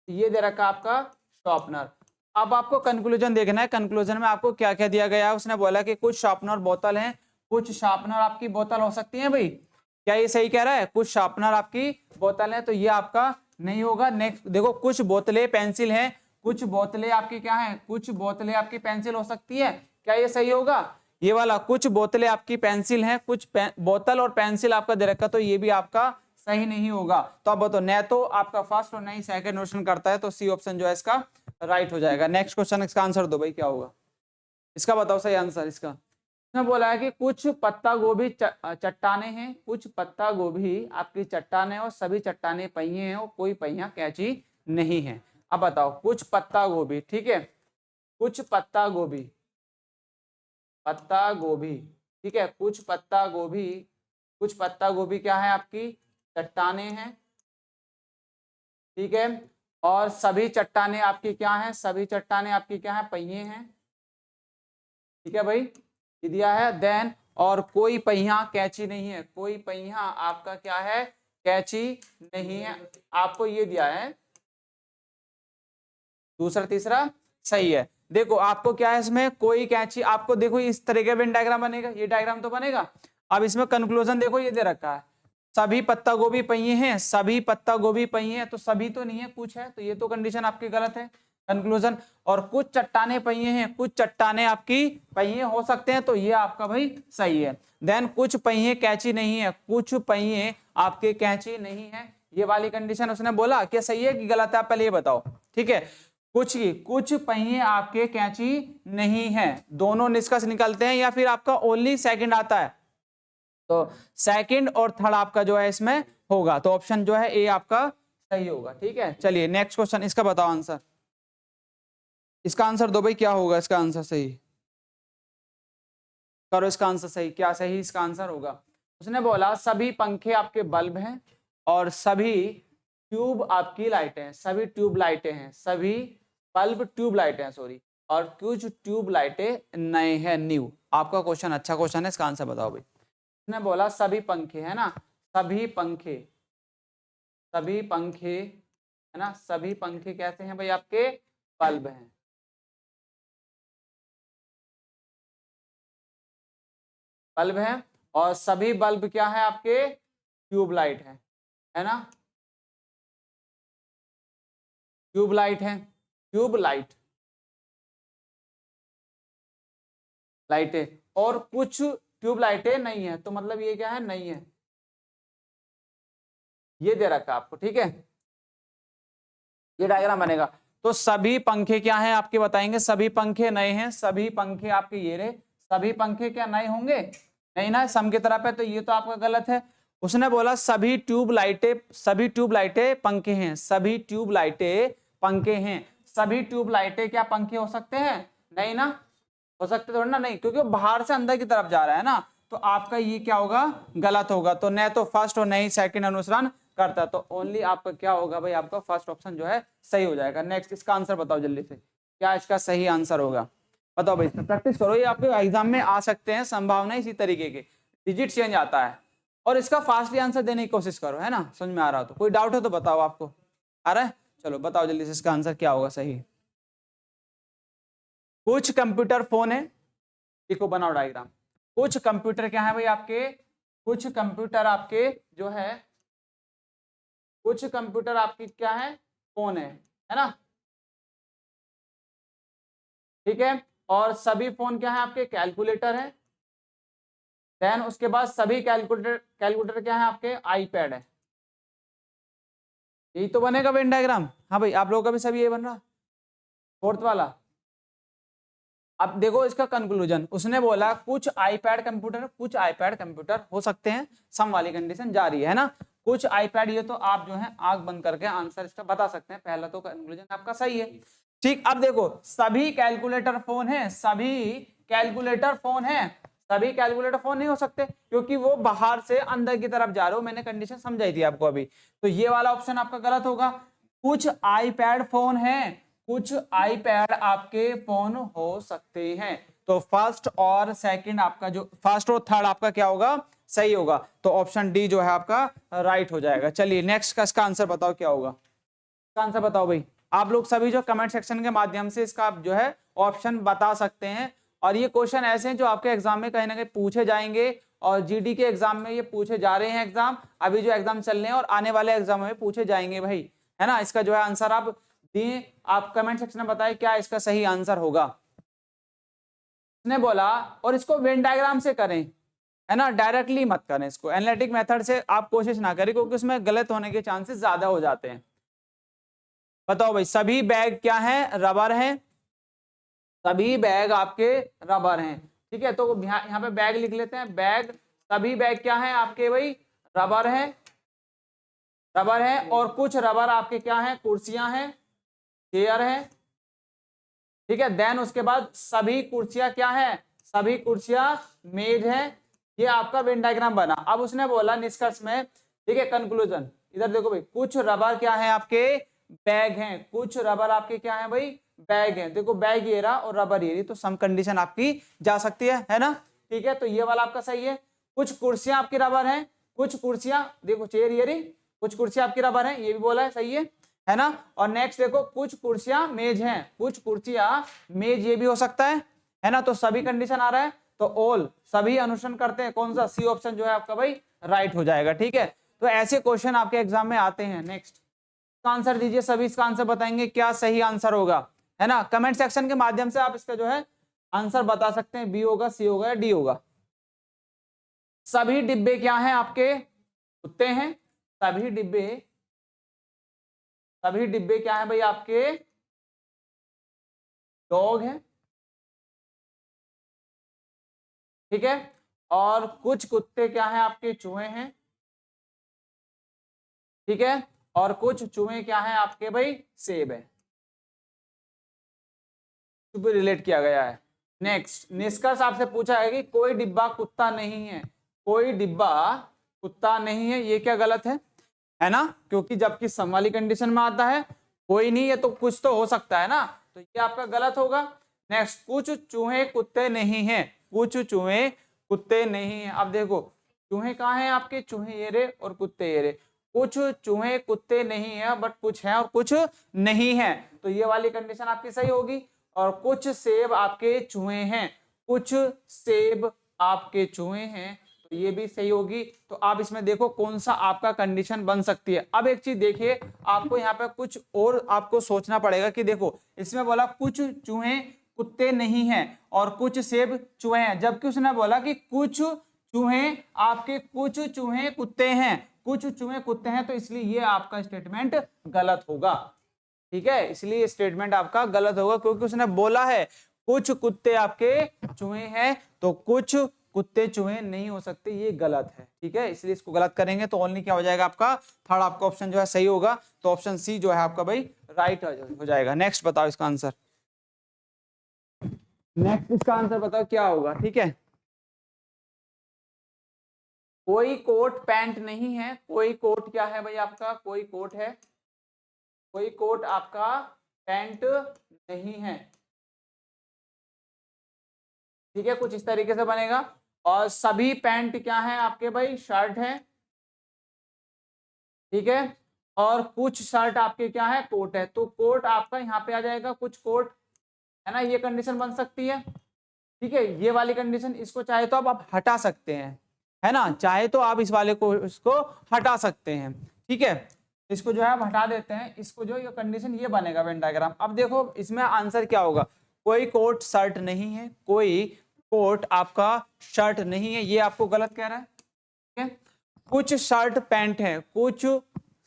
ये दे रखा आपका शॉर्पनर। अब आपको कंक्लूजन देखना है, कंक्लूजन में आपको क्या क्या दिया गया है। उसने बोला कि कुछ शार्पनर बोतल हैं, कुछ शार्पनर आपकी बोतल हो सकती है भाई, क्या ये सही कह रहा है? कुछ शार्पनर आपकी बोतल है, तो ये आपका नहीं होगा। नेक्स्ट देखो, कुछ बोतलें पेंसिल हैं, कुछ बोतलें आपकी क्या है, कुछ बोतलें आपकी पेंसिल हो सकती है, क्या ये सही होगा? ये वाला कुछ बोतलें आपकी पेंसिल हैं, कुछ बोतल और पेंसिल आपका दे रखा, तो ये भी आपका सही नहीं होगा। तो अब बताओ, न तो आपका फर्स्ट और नहीं सेकंड ऑप्शन करता है, तो सी ऑप्शन जो है इसका राइट हो जाएगा। नेक्स्ट क्वेश्चन, इसका आंसर दो भाई, क्या होगा इसका, बताओ सही आंसर इसका। इसमें बोला है कि कुछ पत्ता गोभी चट्टाने हैं, कुछ पत्ता गोभी आपकी चट्टाने और सभी चट्टाने पहिए हैं और कोई पहिया कैंची नहीं है। अब बताओ, कुछ पत्ता गोभी, ठीक है, कुछ पत्ता गोभी, ठीक है, कुछ पत्ता गोभी, कुछ पत्ता गोभी क्या है आपकी, चट्टाने हैं, ठीक है। और सभी चट्टाने आपकी क्या है, सभी चट्टाने आपकी क्या है, पहिए हैं, ठीक है भाई, ये दिया है। देन और कोई पहिया कैंची नहीं है, कोई पहिया आपका क्या है, कैंची नहीं है, आपको ये दिया है। दूसरा तीसरा सही है। देखो आपको क्या है, इसमें कोई कैंची, आपको देखो इस तरह का वेन डायग्राम बनेगा, ये डायग्राम तो बनेगा। अब इसमें कंक्लूजन देखो, ये दे रखा है सभी पत्ता गोभी पहिए हैं, सभी पत्ता गोभी पहिए हैं, तो सभी तो नहीं है, कुछ है, तो ये तो कंडीशन आपकी गलत है, कंक्लूजन। और कुछ चट्टाने पहिए हैं, कुछ चट्टाने आपकी पहिए हो सकते हैं, तो ये आपका भाई सही है। देन कुछ पहिए कैंची नहीं है, कुछ पहिए आपके कैंची नहीं है, ये वाली कंडीशन उसने बोला क्या सही है कि गलत है, आप पहले ये बताओ, ठीक है। कुछ पहिए आपके कैंची नहीं है, दोनों निष्कर्ष निकलते हैं, या फिर आपका ओनली सेकंड आता है, तो सेकंड और थर्ड आपका जो है इसमें होगा, तो ऑप्शन जो है ए आपका सही होगा, ठीक है। चलिए नेक्स्ट क्वेश्चन, इसका बताओ आंसर, इसका आंसर दो भाई, क्या होगा इसका आंसर सही करो, इसका आंसर सही, क्या सही इसका आंसर होगा। उसने बोला सभी पंखे आपके बल्ब हैं और सभी ट्यूब आपकी लाइटें हैं, सभी ट्यूब लाइटें हैं, सभी बल्ब ट्यूब लाइटें हैं सॉरी, और कुछ ट्यूब लाइटें नए हैं, न्यू। आपका क्वेश्चन अच्छा क्वेश्चन है, इसका आंसर बताओ भाई। उसने बोला सभी पंखे है ना, सभी पंखे, सभी पंखे है ना, सभी पंखे कैसे हैं भाई आपके बल्ब हैं, बल्ब हैं, और सभी बल्ब क्या है आपके ट्यूबलाइट है ना, ट्यूबलाइट है, ट्यूबलाइट लाइटें, और कुछ ट्यूबलाइटें नहीं है, तो मतलब ये क्या है, नहीं है, ये दे रखा आपको, ठीक है, ये डायग्राम बनेगा। तो सभी पंखे क्या हैं आपके बताएंगे, सभी पंखे नए हैं, सभी पंखे आपके ये रहे, सभी पंखे क्या नए होंगे, नहीं ना, सम की तरफ है, तो ये तो आपका गलत है। उसने बोला सभी ट्यूब लाइटें, सभी ट्यूब लाइटें पंखे हैं, सभी ट्यूब लाइटें पंखे हैं, सभी ट्यूब लाइटें क्या पंखे हो सकते हैं, नहीं ना, हो सकते थोड़ा ना, नहीं, क्योंकि वो बाहर से अंदर की तरफ जा रहा है ना, तो आपका ये क्या होगा, गलत होगा। तो न तो फर्स्ट और न ही सेकंड अनुसरण करता, तो ओनली आपका क्या होगा भाई, आपका फर्स्ट ऑप्शन जो है सही हो जाएगा। नेक्स्ट इसका आंसर बताओ जल्दी से, क्या इसका सही आंसर होगा, बताओ भाई, प्रैक्टिस करो, ये आपके एग्जाम में आ सकते हैं, संभावना इसी तरीके के, डिजिट चेंज आता है, और इसका फास्टली आंसर देने की कोशिश करो, है ना, समझ में आ रहा हो तो, कोई डाउट हो तो बताओ, आपको आ रहा है, चलो बताओ जल्दी से इसका आंसर क्या होगा सही। कुछ कंप्यूटर फोन है, देखो बनाओ डायग्राम, कुछ कंप्यूटर क्या है भाई आपके, कुछ कंप्यूटर आपके जो है, कुछ कंप्यूटर आपकी क्या है, फोन है ना, ठीक है, और सभी फोन क्या है आपके कैलकुलेटर है, देन उसके बाद सभी कैलकुलेटर, कैलकुलेटर क्या है आपके आईपैड है, यही तो बनेगा वेन डायग्राम। हाँ भाई आप लोगों का भी सभी ये बन रहा, फोर्थ वाला। अब देखो इसका कंक्लूजन, उसने बोला कुछ आईपैड कंप्यूटर, कुछ आईपैड कंप्यूटर हो सकते हैं, सम वाली कंडीशन जारी है ना, कुछ आईपैड, ये तो आप जो है आंख बंद करके आंसर इसका बता सकते हैं, पहला तो कंक्लूजन आपका सही है। ठीक, अब देखो सभी कैलकुलेटर फोन है, सभी कैलकुलेटर फोन है, सभी कैलकुलेटर फोन नहीं हो सकते, क्योंकि वो बाहर से अंदर की तरफ जा रहे हो, मैंने कंडीशन समझाई थी आपको अभी, तो ये वाला ऑप्शन आपका गलत होगा। कुछ आईपैड फोन है, कुछ आईपैड आपके फोन हो सकते हैं, तो फर्स्ट और सेकंड आपका जो, फर्स्ट और थर्ड आपका क्या होगा, सही होगा, तो ऑप्शन डी जो है आपका राइट हो जाएगा। चलिए नेक्स्ट का इसका आंसर बताओ क्या होगा, इसका आंसर बताओ भाई, आप लोग सभी जो कमेंट सेक्शन के माध्यम से इसका जो है ऑप्शन बता सकते हैं, और ये क्वेश्चन ऐसे हैं जो आपके एग्जाम में कहीं ना कहीं पूछे जाएंगे, और जीडी के एग्जाम में ये पूछे जा रहे हैं, एग्जाम अभी जो एग्जाम चल रहे हैं और आने वाले एग्जाम में पूछे जाएंगे भाई, है ना, इसका जो है आंसर आप दिए, आप कमेंट सेक्शन में बताएं क्या इसका सही आंसर होगा। उसने बोला, और इसको वेन डायग्राम से करें, है ना, डायरेक्टली मत करें इसको, एनालिटिक मेथड से आप कोशिश ना करें, क्योंकि उसमें गलत होने के चांसेस ज्यादा हो जाते हैं। बताओ भाई सभी बैग क्या है, रबर है, सभी बैग आपके रबर हैं, ठीक है, तो यहाँ पे बैग लिख लेते हैं, बैग, सभी बैग क्या है आपके भाई, रबर है, रबर है, और कुछ रबर आपके क्या है, कुर्सियां हैं, चेयर है, ठीक है, देन उसके बाद सभी कुर्सियां क्या है, सभी कुर्सियां मेज है, ये आपका वेन डायग्राम बना। अब उसने बोला निष्कर्ष में, ठीक है, कंक्लूजन, इधर देखो भाई, कुछ रबर क्या है आपके बैग हैं, कुछ रबर आपके क्या है भाई बैग हैं, देखो बैग ये रहा और रबर ये रही, तो सम कंडीशन आपकी जा सकती है ना, ठीक है, तो ये वाला आपका सही है। कुछ कुर्सियां आपकी रबर हैं, कुछ कुर्सियां देखो चेयर ये रही, कुछ कुर्सियां आपकी रबर हैं, ये भी बोला है, सही है ना, और नेक्स्ट देखो कुछ कुर्सियां मेज हैं, कुछ कुर्सियां मेज, ये भी हो सकता है ना, तो सभी कंडीशन आ रहा है, तो ऑल सभी अनुसरण करते हैं, कौन सा सी ऑप्शन जो है आपका भाई राइट हो जाएगा, ठीक है, तो ऐसे क्वेश्चन आपके एग्जाम में आते हैं। नेक्स्ट आंसर दीजिए, सभी इसका आंसर बताएंगे क्या सही आंसर होगा, है ना, कमेंट सेक्शन के माध्यम से आप इसका जो है आंसर बता सकते हैं, बी होगा, सी होगा या डी होगा। सभी डिब्बे क्या हैं आपके, कुत्ते हैं, सभी डिब्बे, सभी डिब्बे क्या है भाई आपके डॉग है, ठीक है, और कुछ कुत्ते क्या है आपके चूहे हैं, ठीक है, और कुछ चूहे क्या है आपके भाई सेब है, रिलेट किया गया है। नेक्स्ट निष्कर्ष आपसे पूछा है कि कोई डिब्बा कुत्ता नहीं है, कोई डिब्बा कुत्ता नहीं है, ये क्या गलत है ना, क्योंकि जबकि सम वाली कंडीशन में आता है कोई नहीं है तो कुछ तो हो सकता है ना, तो ये आपका गलत होगा। नेक्स्ट, कुछ चूहे कुत्ते नहीं है, कुछ चूहे कुत्ते नहीं है। अब देखो चूहे कहाँ हैं आपके, चूहे ये रे और कुत्ते ये रे, कुछ चूहे कुत्ते नहीं है बट कुछ है और कुछ नहीं है, तो ये वाली कंडीशन आपकी सही होगी। और कुछ सेब आपके चूहे हैं, कुछ सेब आपके चूहे हैं, तो ये भी सही होगी। तो आप इसमें देखो कौन सा आपका कंडीशन बन सकती है। अब एक चीज देखिए, आपको यहाँ पे कुछ और आपको सोचना पड़ेगा कि देखो इसमें बोला कुछ चूहे कुत्ते नहीं हैं और कुछ सेब चूहे हैं, जबकि उसने बोला कि कुछ चूहे आपके कुछ चूहे कुत्ते हैं, कुछ चूहे कुत्ते हैं, तो इसलिए ये आपका स्टेटमेंट गलत होगा। ठीक है, इसलिए स्टेटमेंट आपका गलत होगा क्योंकि उसने बोला है कुछ कुत्ते आपके चूहे हैं, तो कुछ कुत्ते चूहे नहीं हो सकते, ये गलत है। ठीक है, इसलिए इसको गलत करेंगे तो ओनली क्या हो जाएगा आपका, थर्ड आपका ऑप्शन जो है सही होगा, तो ऑप्शन सी जो है आपका भाई राइट हो जाएगा। नेक्स्ट बताओ इसका आंसर, नेक्स्ट इसका आंसर बताओ क्या होगा। ठीक है, कोई कोट पैंट नहीं है, कोई कोट क्या है भाई आपका, कोई कोट है, कोई कोट आपका पैंट नहीं है। ठीक है, कुछ इस तरीके से बनेगा। और सभी पैंट क्या है आपके भाई, शर्ट है। ठीक है, और कुछ शर्ट आपके क्या है, कोट है, तो कोट आपका यहाँ पे आ जाएगा, कुछ कोट है ना, ये कंडीशन बन सकती है। ठीक है, ये वाली कंडीशन, इसको चाहे तो आप हटा सकते हैं, है ना, चाहे तो आप इस वाले को इसको हटा सकते हैं। ठीक है, इसको जो है आप हटा देते हैं, इसको जो ये कंडीशन ये बनेगा वेन डायग्राम। अब देखो इसमें आंसर क्या होगा, कोई कोट शर्ट नहीं है, कोई कोट आपका शर्ट नहीं है, ये आपको गलत कह रहा है। ठीक है, कुछ शर्ट पैंट है, कुछ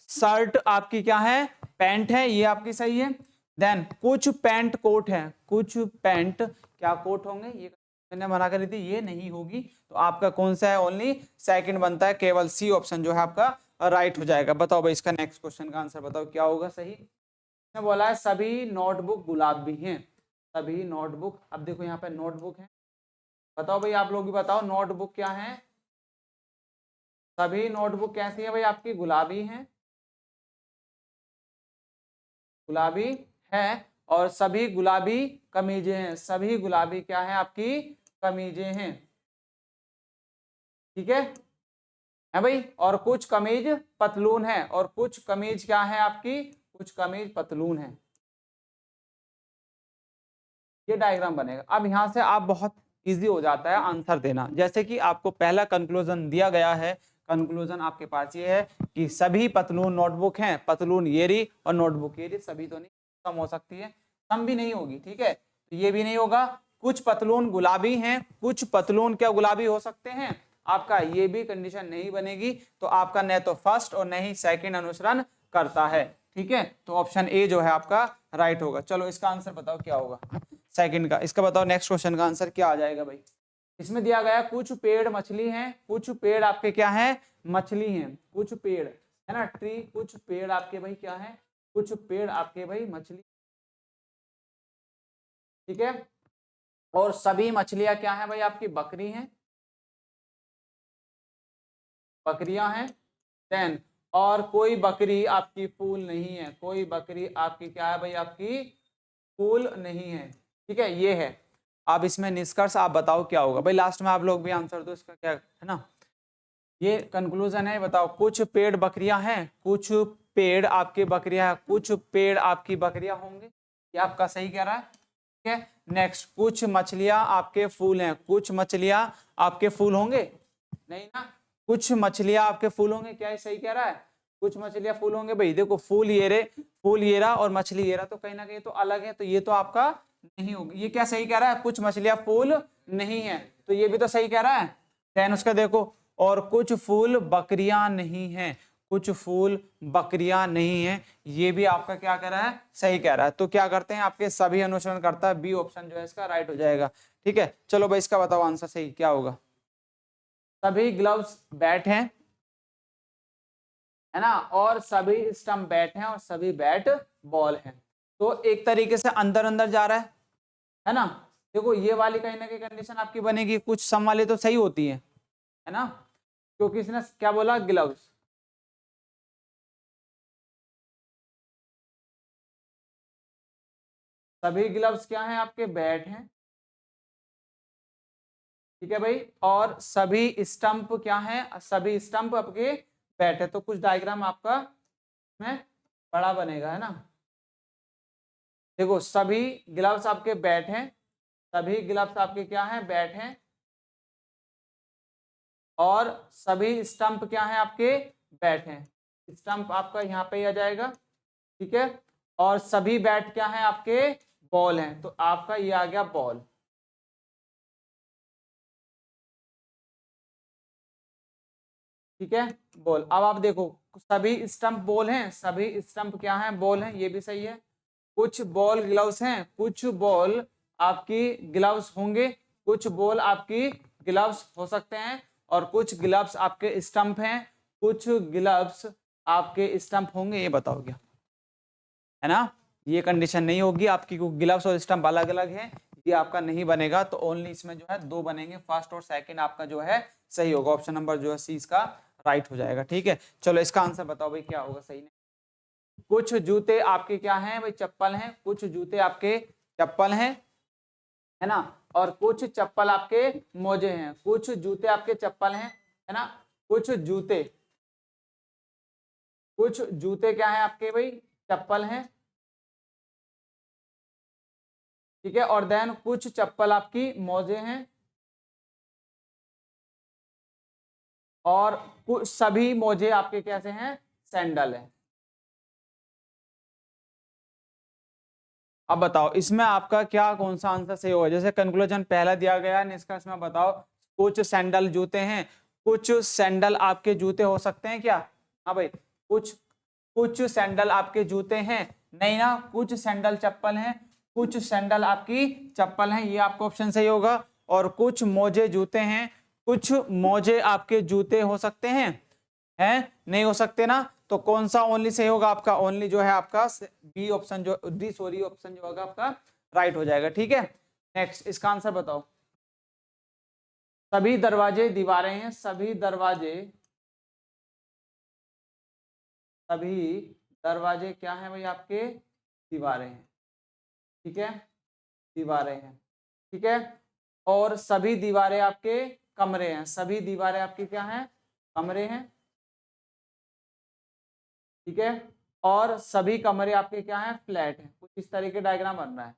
शर्ट आपकी क्या है, पैंट है, ये आपकी सही है। देन कुछ पैंट कोट है, कुछ पैंट क्या कोट होंगे, ये मैंने मना करी थी, ये नहीं होगी, तो आपका कौन सा है, ओनली सेकंड बनता है, केवल सी ऑप्शन जो है आपका राइट हो जाएगा। बताओ भाई इसका नेक्स्ट क्वेश्चन का आंसर बताओ क्या होगा सही। इसमें बोला है सभी नोटबुक गुलाबी हैं, सभी नोटबुक, अब देखो यहाँ पे नोटबुक है, बताओ भाई आप लोग भी बताओ नोटबुक क्या है, सभी नोटबुक कैसी है भाई आपकी, गुलाबी है, गुलाबी है, और सभी गुलाबी कमीजें हैं, सभी गुलाबी क्या है आपकी कमीजें हैं। ठीक है भाई, और कुछ कमीज पतलून है, और कुछ कमीज क्या है आपकी, कुछ कमीज पतलून है। ये डायग्राम बनेगा। अब यहाँ से आप बहुत इजी हो जाता है आंसर देना, जैसे कि आपको पहला कंक्लूजन दिया गया है, कंक्लूजन आपके पास ये है कि सभी पतलून नोटबुक हैं, पतलून येरी और नोटबुक येरी, सभी तो नहीं, कम हो सकती है, कम भी नहीं होगी। ठीक है, तो ये भी नहीं होगा, कुछ पतलून गुलाबी हैं, कुछ पतलून क्या गुलाबी हो सकते हैं, आपका ये भी कंडीशन नहीं बनेगी, तो आपका न तो फर्स्ट और न ही सेकंड अनुसरण करता है। ठीक है, तो ऑप्शन ए जो है आपका राइट होगा। चलो इसका आंसर बताओ क्या होगा सेकंड का, इसका बताओ नेक्स्ट क्वेश्चन का आंसर क्या आ जाएगा भाई। इसमें दिया गया कुछ पेड़ मछली हैं, कुछ पेड़ आपके क्या हैं, मछली हैं, कुछ पेड़ है ना ट्री, कुछ पेड़ आपके भाई क्या है, कुछ पेड़ आपके भाई मछली। ठीक है, और सभी मछलियां क्या है भाई आपकी बकरी हैं, बकरियां हैं। देन और कोई बकरी आपकी फूल नहीं है, कोई बकरी आपकी क्या है भाई आपकी फूल नहीं है। ठीक है, ये है। अब इसमें निष्कर्ष आप बताओ क्या होगा भाई, लास्ट में आप लोग भी आंसर दो इसका क्या है ना, ये कंक्लूजन है, बताओ कुछ पेड़ बकरियां हैं, कुछ पेड़ आपके बकरियां हैं, कुछ पेड़ आपकी बकरियां होंगे, ये आपका सही कह रहा है। ठीक है, नेक्स्ट, कुछ मछलियां आपके फूल हैं, कुछ मछलियां आपके फूल होंगे, नहीं ना, कुछ मछलियां आपके फूल होंगे, क्या ये सही कह रहा है, कुछ मछलियां फूल होंगे। भाई देखो फूल ये रे, फूल ये रहा और मछली ये रहा, तो कहीं ना कहीं तो अलग है, तो ये तो आपका नहीं होगी। ये क्या सही कह रहा है, कुछ मछलियां फूल नहीं है, तो ये भी तो सही कह रहा है। देन उसका देखो, और कुछ फूल बकरियां नहीं है, कुछ फूल बकरियां नहीं है, ये भी आपका क्या कह रहा है, सही कह रहा है। तो क्या करते हैं, आपके सभी अनुसरण करता है, बी ऑप्शन जो है इसका राइट हो जाएगा। ठीक है, चलो भाई इसका बताओ आंसर सही क्या होगा। सभी ग्लव्स बैट हैं, है ना, और सभी स्टंप बैट हैं, और सभी बैट बॉल हैं, तो एक तरीके से अंदर अंदर जा रहा है ना। देखो ये वाली कहीं ना कहीं कंडीशन आपकी बनेगी, कुछ सम वाले तो सही होती है ना, क्योंकि इसने क्या बोला, ग्लव्स। सभी ग्लव्स क्या हैं आपके, बैट हैं, ठीक है भाई। और सभी स्टंप क्या हैं, सभी स्टंप आपके बैट है। तो कुछ डायग्राम आपका में बड़ा बनेगा, है ना। देखो सभी ग्लव्स आपके बैट हैं, सभी ग्लव्स आपके क्या हैं, बैट हैं। और सभी स्टंप क्या हैं आपके, बैट हैं। स्टंप आपका यहाँ पे ही आ जाएगा, ठीक है। और सभी बैट क्या हैं आपके, बॉल हैं। तो आपका ये आ गया बॉल, ठीक है, बॉल। अब आप देखो सभी स्टंप बॉल हैं, सभी स्टंप क्या हैं, बॉल हैं, ये भी सही है। कुछ बॉल ग्लव्स हैं, कुछ बॉल आपकी ग्लव्स होंगे, कुछ बॉल आपकी ग्लव्स हो सकते हैं, और कुछ ग्लव्स आपके स्टंप हैं, कुछ ग्लव्स आपके स्टंप होंगे। ये बताओ क्या है ना, ये कंडीशन नहीं होगी आपकी, ग्लव्स और स्टंप अलग अलग है, ये आपका नहीं बनेगा। तो ओनली इसमें जो है दो बनेंगे, फर्स्ट और सेकंड आपका जो है सही होगा। ऑप्शन नंबर जो है सी इसका राइट हो जाएगा, ठीक है। चलो इसका आंसर बताओ भाई क्या होगा सही। कुछ जूते आपके क्या हैं भाई, चप्पल हैं, कुछ जूते आपके चप्पल हैं, है ना। और कुछ चप्पल आपके मोजे हैं, कुछ जूते आपके चप्पल हैं, है ना। कुछ जूते, कुछ जूते क्या है आपके भाई, चप्पल हैं, ठीक है। और देन कुछ चप्पल आपकी मोजे हैं, और कुछ सभी मोजे आपके कैसे हैं, सैंडल है। अब बताओ इसमें आपका क्या कौन सा आंसर सही होगा। जैसे कंक्लूजन पहला दिया गया है, निष्कर्ष में बताओ। कुछ सैंडल जूते हैं, कुछ सैंडल आपके जूते हो सकते हैं क्या, हाँ भाई। कुछ कुछ सैंडल आपके जूते हैं, नहीं ना। कुछ सैंडल चप्पल हैं, कुछ सैंडल आपकी चप्पल हैं, ये आपका ऑप्शन सही होगा। और कुछ मोजे जूते हैं, कुछ मोजे आपके जूते हो सकते हैं नहीं हो सकते ना। तो कौन सा ओनली सही होगा आपका, ओनली जो है आपका बी ऑप्शन, जो डी सॉरी ऑप्शन जो होगा आपका राइट हो जाएगा, ठीक है। नेक्स्ट इसका आंसर बताओ। सभी दरवाजे दीवारें हैं, सभी दरवाजे, सभी दरवाजे क्या हैं भाई आपके, दीवारें हैं, ठीक है, दीवारें हैं, ठीक है। और सभी दीवारें आपके कमरे हैं, सभी दीवारें आपके क्या हैं, कमरे हैं, ठीक है। और सभी कमरे आपके क्या हैं, फ्लैट हैं। कुछ इस तरह के डायग्राम बन रहा है,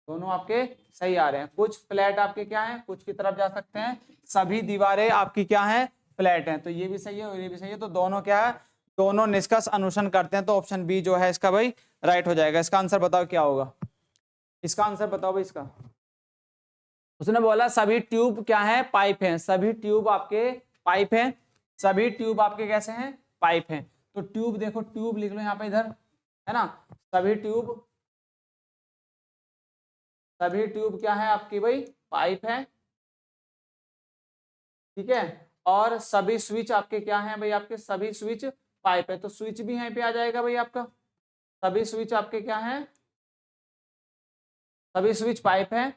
दोनों आपके सही आ रहे हैं। कुछ फ्लैट आपके क्या हैं, कुछ की तरफ जा सकते हैं। सभी दीवारें आपकी क्या हैं, फ्लैट हैं। तो ये भी सही है और ये भी सही है। तो दोनों क्या है, दोनों निष्कर्ष अनुसरण करते हैं। तो ऑप्शन बी जो है इसका भाई राइट हो जाएगा। इसका आंसर बताओ क्या होगा, इसका आंसर बताओ भाई इसका। उसने बोला सभी ट्यूब क्या है, पाइप हैं, सभी ट्यूब आपके पाइप हैं, सभी ट्यूब आपके कैसे हैं, पाइप हैं। तो ट्यूब देखो, ट्यूब लिख लो यहाँ पे इधर, है ना। सभी ट्यूब, सभी ट्यूब क्या है आपकी भाई, पाइप है, ठीक है। और सभी स्विच आपके क्या हैं भाई, आपके सभी स्विच पाइप है। तो स्विच भी यहीं पे आ जाएगा भाई आपका। सभी स्विच आपके क्या हैं, सभी स्विच पाइप हैं।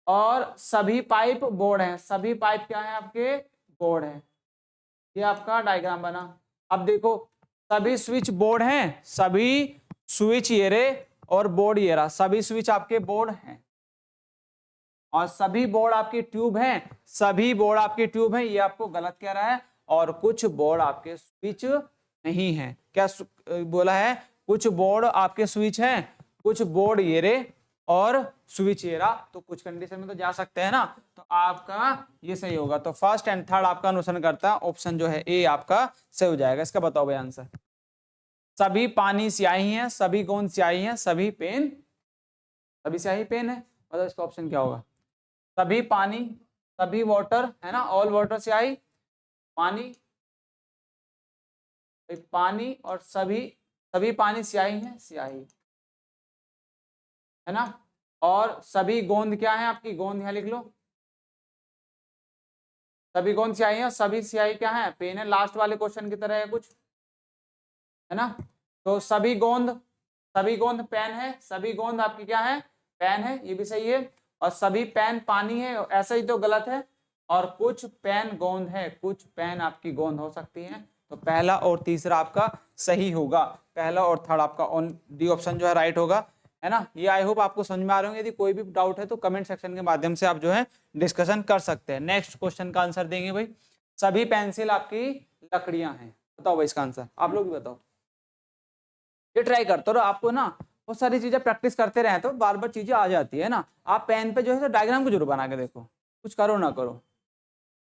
और सभी पाइप बोर्ड हैं, सभी पाइप क्या है आपके, बोर्ड है। ये आपका डायग्राम बना। अब देखो सभी स्विच बोर्ड हैं, सभी स्विच ये रे और बोर्ड ये रहा, सभी स्विच आपके बोर्ड हैं। और सभी बोर्ड आपकी ट्यूब हैं, सभी बोर्ड आपकी ट्यूब हैं, ये आपको गलत कह रहा है। और कुछ बोर्ड आपके स्विच नहीं है, क्या बोला है, कुछ बोर्ड आपके स्विच हैं, कुछ बोर्ड ये रे और स्विच ये रहा। तो कुछ कंडीशन में तो जा सकते हैं ना। तो आपका ये सही होगा। तो फर्स्ट एंड थर्ड आपका अनुसरण करता है, ऑप्शन जो है ए आपका सही हो जाएगा। इसका बताओ भाई आंसर। सभी पानी स्याही है, सभी गोंद स्याही है, सभी पेन, सभी स्याही पेन है। बताओ इसका ऑप्शन क्या होगा। सभी पानी, सभी वाटर, है ना, ऑल वाटर स्याही, पानी, पानी और सभी, सभी पानी स्याही है, स्याही, है ना। और सभी गोंद क्या है आपकी, गोंद यहां लिख लो, सभी गोंद स्याही है, सभी स्याही क्या है, पेन है। लास्ट वाले क्वेश्चन की तरह है कुछ, है ना। तो सभी गोंद, सभी गोंद पेन है, सभी गोंद आपकी क्या है, पेन है, ये भी सही है। और सभी पेन पानी है, ऐसा ही तो गलत है, और कुछ पेन गोंद है, कुछ पेन आपकी गोंद हो सकती है। तो पहला और तीसरा आपका सही होगा, पहला और थर्ड आपका डी ऑप्शन जो है राइट होगा, है ना। ये आई होप आपको समझ में आ रहे होंगे। यदि कोई भी डाउट है तो कमेंट सेक्शन के माध्यम से आप जो है डिस्कशन कर सकते हैं। नेक्स्ट क्वेश्चन का आंसर देंगे भाई, सभी पेंसिल आपकी लकड़ियां हैं। बताओ भाई इसका आंसर, आप लोग भी बताओ। ये ट्राई करते रहो, आपको ना बहुत सारी चीजें प्रैक्टिस करते रहे तो बार बार चीजें आ जाती है ना। आप पेन पे जो है डायग्राम को जरूर बना के देखो, कुछ करो ना करो,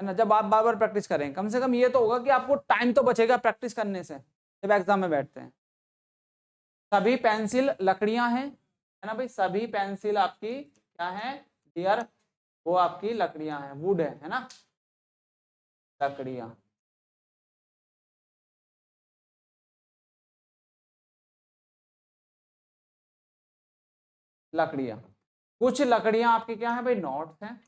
है ना। जब आप बार बार प्रैक्टिस करें, कम से कम ये तो होगा कि आपको टाइम तो बचेगा प्रैक्टिस करने से जब एग्जाम में बैठते हैं। सभी पेंसिल लकड़ियां हैं, है ना भाई। सभी पेंसिल आपकी क्या है डियर, वो आपकी लकड़ियां हैं, वुड है ना, लकड़ियां। लकड़ियां, कुछ लकड़ियां आपकी क्या है भाई नोट्स हैं।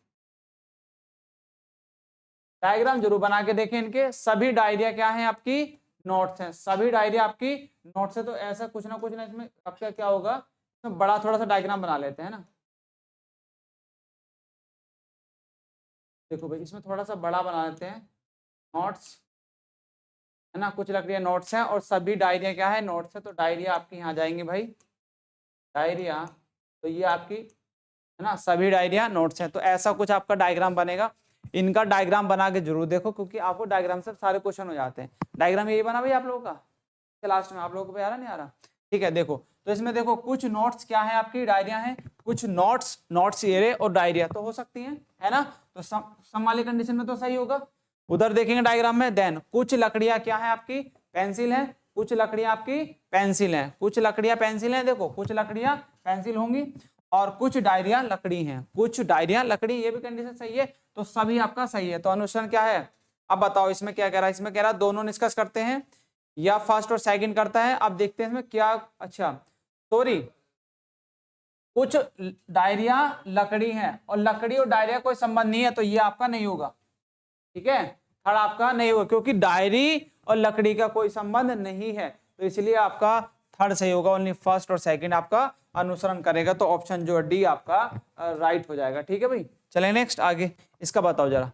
डायग्राम जरूर बना के देखें इनके। सभी डायरिया क्या है आपकी नोट्स हैं, सभी डायरिया आपकी नोट्स है। तो ऐसा कुछ ना इसमें आपका क्या होगा, इसमें बड़ा थोड़ा सा डायग्राम बना लेते हैं ना। देखो भाई इसमें थोड़ा सा बड़ा बना लेते हैं, नोट्स है ना, कुछ लकड़ियां नोट्स हैं और सभी डायरिया क्या है नोट्स है। तो डायरिया आपकी यहाँ जाएंगे भाई, डायरिया, तो ये आपकी है ना, सभी डायरिया नोट्स हैं। तो ऐसा कुछ आपका डायग्राम बनेगा। इनका डायग्राम बना के जरूर देखो, क्योंकि आपको डायग्राम से सारे क्वेश्चन हो जाते हैं। डायग्राम यही बना भाई आप लोगों का, लास्ट में आप लोगों को आ रहा नहीं आ रहा, ठीक है। देखो तो इसमें देखो कुछ नोट्स क्या है आपकी डायरिया है, कुछ नोट्स ये और डायरिया तो हो सकती हैं, है ना। तो सम वाली कंडीशन में तो सही होगा। उधर देखेंगे डायग्राम में, देन कुछ लकड़ियां क्या है आपकी पेंसिल है, कुछ लकड़ियां आपकी पेंसिल है, कुछ लकड़ियां पेंसिल है। देखो कुछ लकड़ियां पेंसिल होंगी और कुछ डायरिया लकड़ी हैं, कुछ डायरिया लकड़ी, ये भी कंडीशन सही है। तो सभी आपका सही है। तो अनुसार क्या है, अब बताओ इसमें क्या कह रहा है। इसमें कह रहा है दोनों डिस्कस करते हैं या फर्स्ट और सेकंड करता है। अब देखते हैं इसमें क्या, अच्छा सॉरी, कुछ डायरिया लकड़ी है और लकड़ी और डायरिया कोई संबंध नहीं है, तो ये आपका नहीं होगा, ठीक है। थर्ड आपका नहीं होगा क्योंकि डायरी और लकड़ी का कोई संबंध नहीं है, तो इसलिए आपका थर्ड सही होगा। ओनली फर्स्ट और सेकंड आपका अनुसरण करेगा। तो ऑप्शन जो डी आपका राइट हो जाएगा, ठीक है भाई। चले नेक्स्ट आगे, इसका बताओ जरा।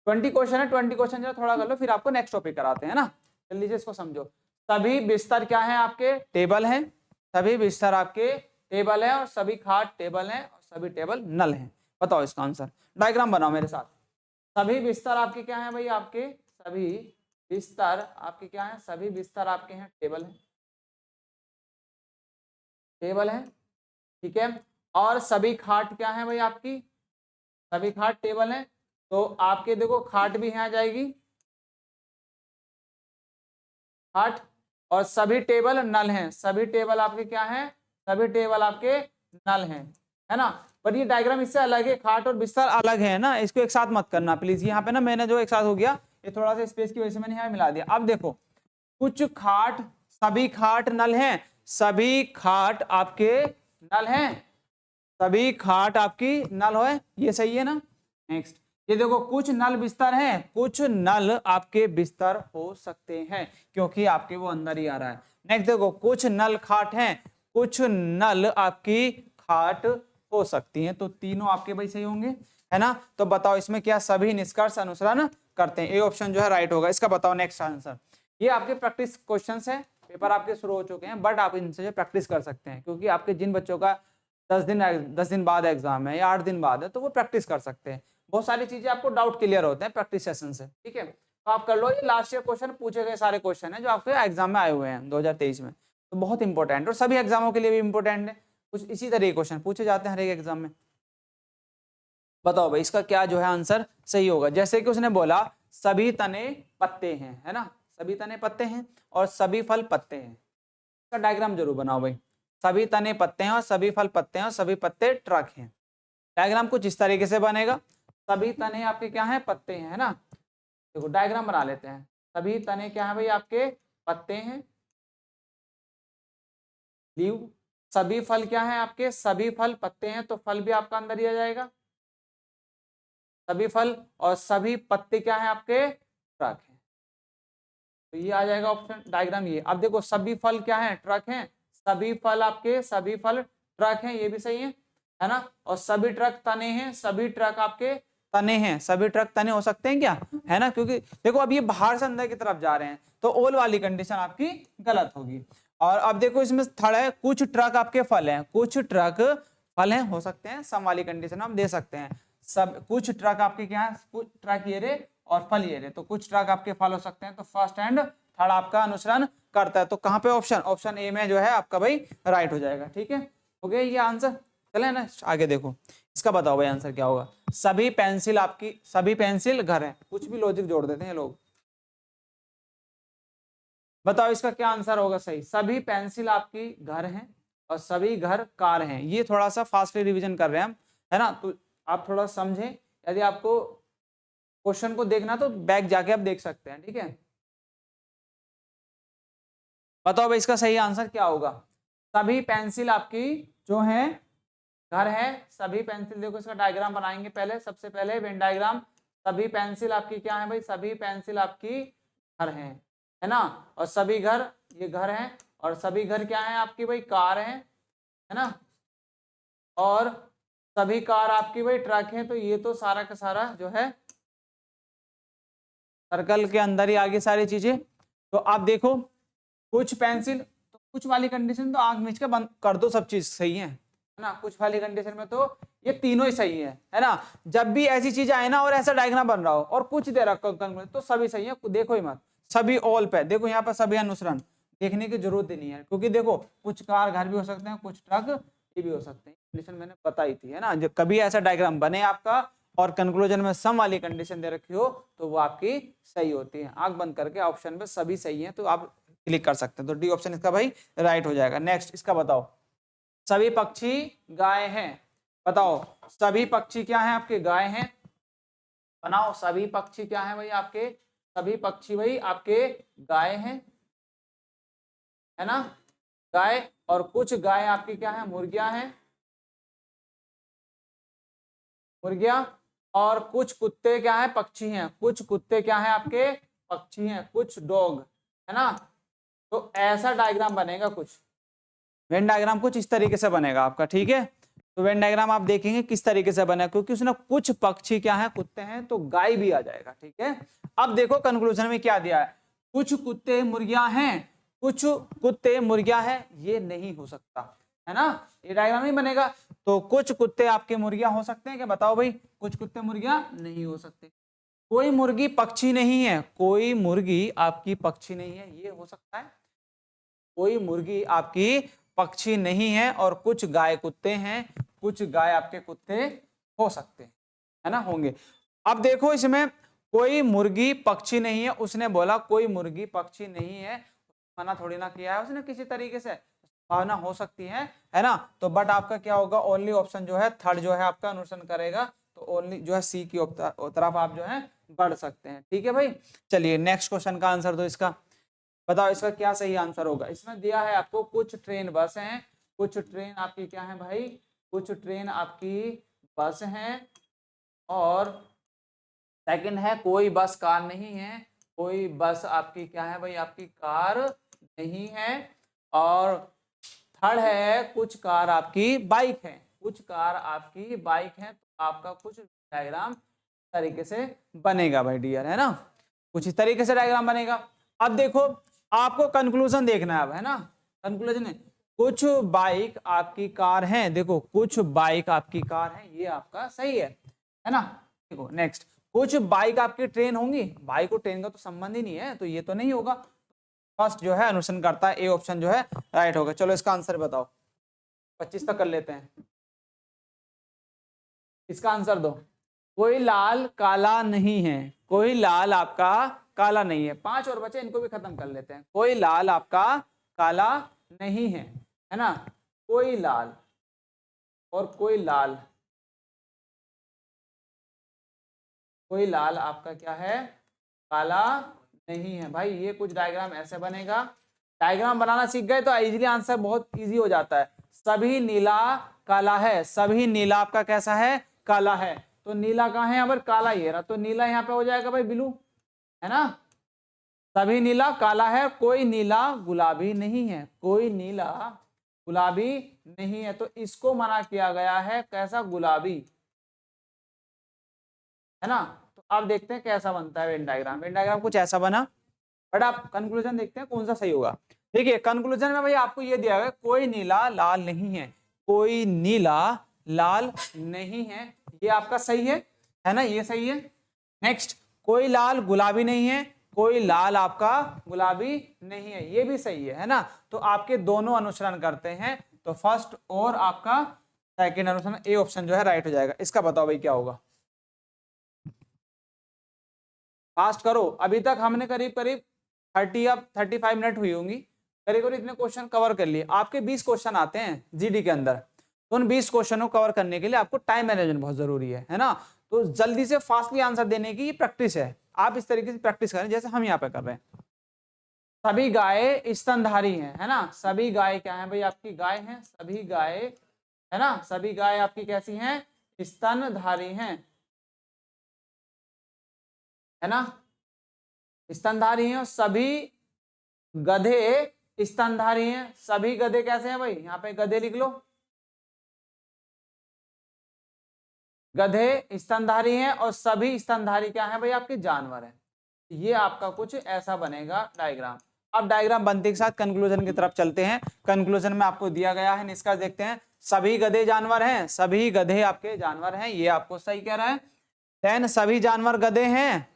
20 क्वेश्चन है, 20 क्वेश्चन जरा थोड़ा कर लो, फिर आपको नेक्स्ट टॉपिक कराते हैं ना। जल्दी से इसको समझो। सभी बिस्तर क्या है आपके टेबल हैं, सभी बिस्तर आपके टेबल है और सभी खाट टेबल हैं और सभी टेबल नल हैं। बताओ इसका आंसर, डायग्राम बनाओ मेरे साथ। सभी बिस्तर आपके क्या है भाई, आपके सभी बिस्तर आपके क्या है, सभी बिस्तर आपके हैं टेबल है, टेबल है, ठीक है। और सभी खाट क्या है भाई आपकी, सभी खाट टेबल है। तो आपके देखो खाट भी यहाँ जाएगी, खाट, और सभी टेबल नल हैं, सभी टेबल आपके क्या हैं, सभी टेबल आपके नल हैं, है ना। पर ये डायग्राम इससे अलग है, खाट और बिस्तर अलग है ना, इसको एक साथ मत करना प्लीज। यहाँ पे ना मैंने जो एक साथ हो गया, ये थोड़ा सा स्पेस की वजह से मैंने यहाँ मिला दिया। अब देखो कुछ खाट, सभी खाट नल हैं, सभी खाट आपके नल हैं, सभी खाट आपकी नल है, ये सही है ना। नेक्स्ट ये देखो कुछ नल बिस्तर हैं, कुछ नल आपके बिस्तर हो सकते हैं क्योंकि आपके वो अंदर ही आ रहा है। नेक्स्ट देखो कुछ नल खाट हैं, कुछ नल आपकी खाट हो सकती हैं। तो तीनों आपके भाई सही होंगे, है ना। तो बताओ इसमें क्या सभी निष्कर्ष अनुसरण करते हैं, ए ऑप्शन जो है राइट होगा। इसका बताओ नेक्स्ट आंसर। ये आपके प्रैक्टिस क्वेश्चंस हैं, पेपर आपके शुरू हो चुके हैं, बट आप इनसे जो प्रैक्टिस कर सकते हैं क्योंकि आपके जिन बच्चों का 10 दिन बाद एग्जाम है या 8 दिन बाद है, तो वो प्रैक्टिस कर सकते हैं। बहुत सारी चीजें आपको डाउट क्लियर होते हैं प्रैक्टिस सेशन से, ठीक है। तो आप कर लो, ये लास्ट ईयर क्वेश्चन पूछे गए सारे क्वेश्चन हैं जो आपके एग्जाम में आए हुए हैं 2023 में। तो बहुत इंपॉर्टेंट और सभी एग्जामों के लिए भी इंपॉर्टेंट है। कुछ इसी तरह के क्वेश्चन पूछे जाते हैं हर एक एग्जाम में। बताओ भाई इसका क्या जो है आंसर सही होगा। जैसे कि उसने बोला सभी तने पत्ते हैं, है ना, सभी तने पत्ते हैं और सभी फल पत्ते हैं। इसका डायग्राम जरूर बनाओ भाई। सभी तने पत्ते हैं और सभी फल पत्ते हैं और सभी पत्ते ट्रक हैं। डायग्राम कुछ इस तरीके से बनेगा। सभी तने आपके क्या है पत्ते हैं, है ना। देखो डायग्राम बना लेते हैं। सभी तने क्या है भाई आपके पत्ते हैं, लीव। सभी फल क्या है आपके, सभी फल पत्ते हैं, तो फल भी आपका अंदर ही आ जाएगा, सभी फल। और सभी पत्ते क्या है आपके ट्रक है, तो ये आ जाएगा ऑप्शन डायग्राम ये। अब देखो सभी फल क्या है ट्रक हैं, सभी फल आपके सभी फल ट्रक हैं, ये भी सही है ना। और सभी ट्रक तने हैं, सभी ट्रक आपके तने हैं, सभी ट्रक तने हो सकते हैं क्या, है ना, क्योंकि देखो अब ये बाहर से अंदर की तरफ जा रहे हैं, तो ऑल वाली कंडीशन आपकी गलत होगी। और अब देखो इसमें थर्ड है कुछ ट्रक आपके फल हैं, कुछ ट्रक फल हैं हो सकते हैं, सम वाली कंडीशन हम दे सकते हैं। सब कुछ ट्रक आपके क्या है, कुछ ट्रक ये रे और फल ये रे, तो कुछ ट्रक आपके फल हो सकते हैं, तो फर्स्ट एंड थर्ड आपका अनुसरण करता है। तो कहाँ पे ऑप्शन, ऑप्शन ए में जो है आपका भाई राइट हो जाएगा। ठीक है, हो गया ये आंसर। चले ना आगे, देखो इसका बताओ भाई आंसर क्या होगा। सभी पेंसिल आपकी, सभी पेंसिल घर है, कुछ भी लॉजिक जोड़ देते हैं लोग। बताओ इसका क्या आंसर होगा सही। सभी पेंसिल आपकी घर हैं और सभी घर कार हैं। ये थोड़ा सा फास्टली रिवीजन कर रहे हैं हम, है ना, तो आप थोड़ा समझें। यदि आपको क्वेश्चन को देखना तो बैक जाके आप देख सकते हैं। ठीक है, बताओ भाई इसका सही आंसर क्या होगा। सभी पेंसिल आपकी जो है घर है, सभी पेंसिल, देखो इसका डायग्राम बनाएंगे पहले, सबसे पहले वेन डायग्राम। सभी पेंसिल आपकी क्या है भाई, सभी पेंसिल आपकी घर है ना, और सभी घर ये घर है, और सभी घर क्या है आपकी भाई कार है ना, और सभी कार आपकी भाई ट्रक है। तो ये तो सारा का सारा जो है सर्कल के अंदर ही आगे सारी चीजें। तो आप देखो कुछ पेंसिल, तो कुछ वाली कंडीशन तो आंख मीच के बंद कर दो, सब चीज सही है ना। कुछ वाली कंडीशन में तो ये तीनों ही सही है ना। जब भी ऐसी चीज आए ना और ऐसा डायग्राम बन रहा हो और कुछ दे रखा हो तो सभी सही है, देखो ही मत, सभी ऑल पे देखो, यहाँ पर सभी अनुसरण देखने की जरूरत ही नहीं है, क्योंकि देखो कुछ कार घर भी हो सकते हैं, कुछ ट्रक ये भी हो सकते हैं, कंडीशन मैंने बताई थी, है ना। जब कभी ऐसा डायग्राम बने आपका और कंक्लूजन में सम वाली कंडीशन दे रखी हो तो वो आपकी सही होती है। आंख बंद करके ऑप्शन में सभी सही है तो आप क्लिक कर सकते हैं, तो डी ऑप्शन इसका भाई राइट हो जाएगा। नेक्स्ट इसका बताओ, सभी पक्षी गाय हैं। बताओ सभी पक्षी क्या है आपके, गाय हैं। बनाओ सभी पक्षी क्या है भाई आपके, सभी पक्षी भाई आपके गाय हैं, है ना, गाय। और कुछ गाय आपकी क्या है, मुर्गियां हैं, मुर्गियां। और कुछ कुत्ते क्या है, पक्षी हैं, कुछ कुत्ते क्या है आपके पक्षी हैं, कुछ डॉग, है ना। तो ऐसा डायग्राम बनेगा कुछ, वेन डायग्राम कुछ इस तरीके से बनेगा आपका। ठीक है, तो वेन डायग्राम आप देखेंगे किस तरीके से बना, क्योंकि उसने कुछ पक्षी क्या है कुत्ते हैं, तो गाय भी आ जाएगा। ठीक है, अब देखो कंक्लूजन में क्या दिया है, कुछ कुत्ते मुर्गियां हैं, कुछ कुत्ते मुर्गियां हैं, ये नहीं हो सकता, है ना, ये डायग्राम नहीं बनेगा। तो कुछ कुत्ते आपके मुर्गियां हो सकते हैं क्या, बताओ भाई, कुछ कुत्ते मुर्गियां नहीं हो सकते। कोई मुर्गी पक्षी नहीं है, कोई मुर्गी आपकी पक्षी नहीं है, ये हो सकता है। कोई मुर्गी आपकी पक्षी नहीं है, और कुछ गाय कुत्ते हैं, कुछ गाय आपके कुत्ते हो सकते हैं, है ना, होंगे। अब देखो इसमें कोई मुर्गी पक्षी नहीं है, उसने बोला कोई मुर्गी पक्षी नहीं है, मना थोड़ी ना किया है उसने किसी तरीके से, भावना हो सकती है ना। तो बट आपका क्या होगा, ओनली ऑप्शन जो है थर्ड जो है आपका अनुसरण करेगा, तो ओनली जो है सी की तरफ आप जो है बढ़ सकते हैं। ठीक है भाई, चलिए नेक्स्ट क्वेश्चन का आंसर दो इसका। बताओ इसका क्या सही आंसर होगा। इसमें दिया है आपको कुछ ट्रेन बस हैं, कुछ ट्रेन आपकी क्या है भाई, कुछ ट्रेन आपकी बस हैं, और सेकंड है कोई बस कार नहीं है, कोई बस आपकी क्या है भाई आपकी कार नहीं है, और थर्ड है कुछ कार आपकी बाइक है, कुछ कार आपकी बाइक है। तो आपका कुछ डायग्राम तरीके से बनेगा भाई डियर, है ना, कुछ इस तरीके से डायग्राम बनेगा। अब देखो आपको कंक्लूजन देखना है अब, है ना, कंक्लूजन है कुछ बाइक आपकी कार है, देखो कुछ बाइक आपकी कार है, ये आपका सही है ना। देखो नेक्स्ट, कुछ बाइक आपकी ट्रेन होंगी, बाइक और ट्रेन का तो संबंध ही नहीं है, तो ये तो नहीं होगा। फर्स्ट जो है अनुसरण करता है, ए ऑप्शन जो है राइट होगा। चलो इसका आंसर बताओ, 25 तक कर लेते हैं, इसका आंसर दो। कोई लाल काला नहीं है, कोई लाल आपका काला नहीं है, 5 और बचे, इनको भी खत्म कर लेते हैं। कोई लाल आपका काला नहीं है ना, कोई लाल, और कोई लाल, कोई लाल आपका क्या है काला नहीं है भाई। ये कुछ डायग्राम ऐसे बनेगा, डायग्राम बनाना सीख गए तो इजीली आंसर बहुत इजी हो जाता है। सभी नीला काला है, सभी नीला आपका कैसा है काला है, तो नीला कहाँ है यहाँ पर, काला ही है ना, तो नीला यहाँ पे हो जाएगा भाई ब्लू, है ना। सभी नीला काला है, कोई नीला गुलाबी नहीं है, कोई नीला गुलाबी नहीं है, तो इसको मना किया गया है कैसा गुलाबी, है ना। तो अब देखते हैं कैसा बनता है वेन डायग्राम। वेन डायग्राम कुछ ऐसा बना, बट आप कंक्लूजन देखते हैं कौन सा सही होगा। देखिए कंक्लूजन में भाई आपको ये दिया है कोई नीला लाल नहीं है, कोई नीला लाल नहीं है, ये आपका सही है ना, ये सही है। नेक्स्ट, कोई लाल गुलाबी नहीं है, कोई लाल आपका गुलाबी नहीं है, ये भी सही है ना। तो आपके दोनों अनुसरण करते हैं, तो फर्स्ट और आपका सेकंड अनुसरण, ए ऑप्शन जो है राइट हो जाएगा। इसका बताओ भाई क्या होगा, फास्ट करो। अभी तक हमने करीब करीब 35 मिनट हुई होंगी, करीब करीब इतने क्वेश्चन कवर कर लिए। आपके 20 क्वेश्चन आते हैं जीडी के अंदर, तो उन 20 क्वेश्चनों को कवर करने के लिए आपको टाइम मैनेजमेंट बहुत जरूरी है ना। तो जल्दी से फास्टली आंसर देने की ये प्रैक्टिस है, आप इस तरीके से प्रैक्टिस करें जैसे हम यहाँ पे कर रहे हैं। सभी गाय स्तनधारी हैं, है ना, सभी गाय क्या है भाई आपकी गाय हैं, सभी गाय, है ना, सभी गाय आपकी कैसी हैं, स्तनधारी हैं, है ना, स्तनधारी हैं। और सभी गधे स्तनधारी हैं, सभी गधे कैसे हैं भाई, यहाँ पे गधे लिख लो, गधे स्तनधारी हैं और सभी स्तनधारी क्या है भाई आपके जानवर हैं। ये आपका कुछ ऐसा बनेगा डायग्राम। अब डायग्राम बनते के साथ कंक्लूजन की तरफ चलते हैं। कंक्लूजन में आपको दिया गया है, निष्कर्ष देखते हैं। सभी गधे जानवर हैं, सभी गधे आपके जानवर हैं, ये आपको सही कह रहा है। देन सभी जानवर गधे हैं,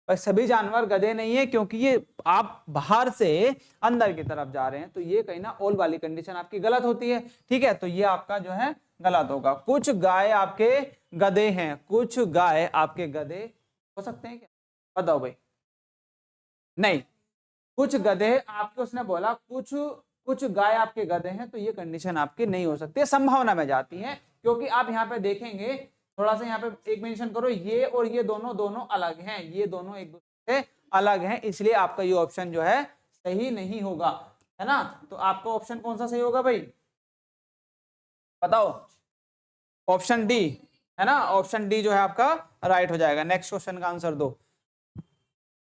पर सभी जानवर गधे नहीं है, क्योंकि ये आप बाहर से अंदर की तरफ जा रहे हैं, तो ये कहीं ना ऑल वाली कंडीशन आपकी गलत होती है, ठीक है। तो ये आपका जो है गलत होगा। कुछ गाय आपके गधे हैं, कुछ गाय आपके गधे हो सकते हैं क्या, बताओ भाई, नहीं, कुछ गधे आपके, उसने बोला कुछ कुछ गाय आपके गधे हैं, तो ये कंडीशन आपकी नहीं हो सकती है, संभावना में जाती है। क्योंकि आप यहाँ पे देखेंगे, थोड़ा सा यहाँ पे एक मेंशन करो, ये और ये दोनों दोनों अलग हैं, ये दोनों एक दूसरे से अलग हैं, इसलिए आपका ये ऑप्शन जो है सही नहीं होगा, है ना। तो आपका ऑप्शन कौन सा सही होगा भाई, बताओ, ऑप्शन डी, है ना, ऑप्शन डी जो है आपका राइट हो जाएगा। नेक्स्ट क्वेश्चन का आंसर दो।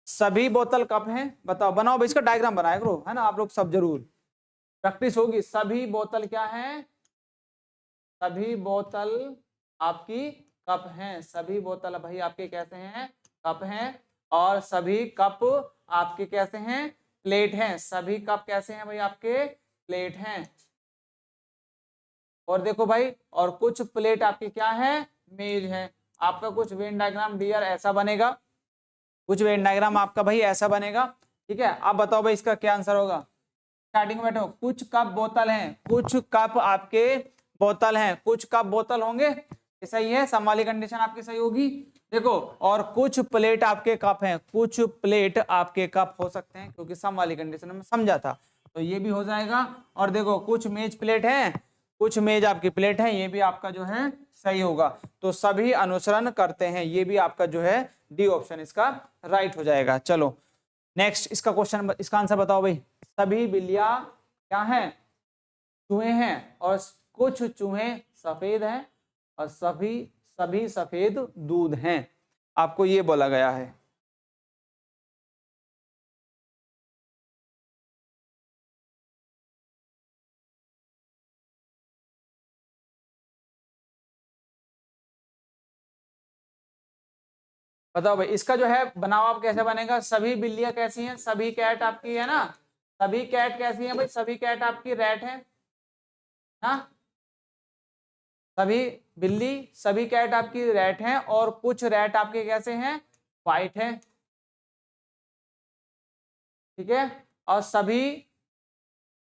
सभी बोतल कप हैं, बताओ, बनाओ भाई, इसका डायग्राम बनाया करो, है ना, आप लोग सब जरूर प्रैक्टिस होगी। सभी बोतल क्या है, सभी बोतल आपकी कप हैं, सभी बोतल भाई आपके कैसे हैं, कप हैं। और सभी कप आपके कैसे हैं, प्लेट हैं, सभी कप कैसे हैं भाई आपके, प्लेट हैं। और देखो भाई, और कुछ प्लेट आपकी क्या है, मेज है। आपका कुछ वेन डायग्राम डियर ऐसा बनेगा, कुछ वेन डायग्राम आपका भाई ऐसा बनेगा, ठीक है। आप बताओ भाई इसका क्या आंसर होगा। स्टार्टिंग में बैठो, कुछ कप बोतल हैं, कुछ कप आपके बोतल हैं, कुछ कप बोतल होंगे, ये सही है, सम वाली कंडीशन आपकी सही होगी। देखो, और कुछ प्लेट आपके कप हैं, कुछ प्लेट आपके कप हो सकते हैं, क्योंकि सम वाली कंडीशन में समझा था, तो ये भी हो जाएगा। और देखो, कुछ मेज प्लेट है, कुछ मेज आपकी प्लेट है, ये भी आपका जो है सही होगा। तो सभी अनुसरण करते हैं, ये भी आपका जो है डी ऑप्शन इसका राइट हो जाएगा। चलो नेक्स्ट, इसका क्वेश्चन, इसका आंसर बताओ भाई। सभी बिल्लियां क्या हैं, चूहे हैं, और कुछ चूहे सफेद हैं, और सभी सफेद दूध हैं, आपको ये बोला गया है। बताओ भाई, इसका जो है बनाओ आप कैसे बनेगा। सभी बिल्लियां कैसी हैं, सभी कैट आपकी, है ना, सभी कैट कैसी हैं भाई, सभी कैट आपकी रेड है ना, सभी बिल्ली, सभी कैट आपकी रेड हैं, और कुछ रैट आपके कैसे हैं, व्हाइट है, ठीक है। और सभी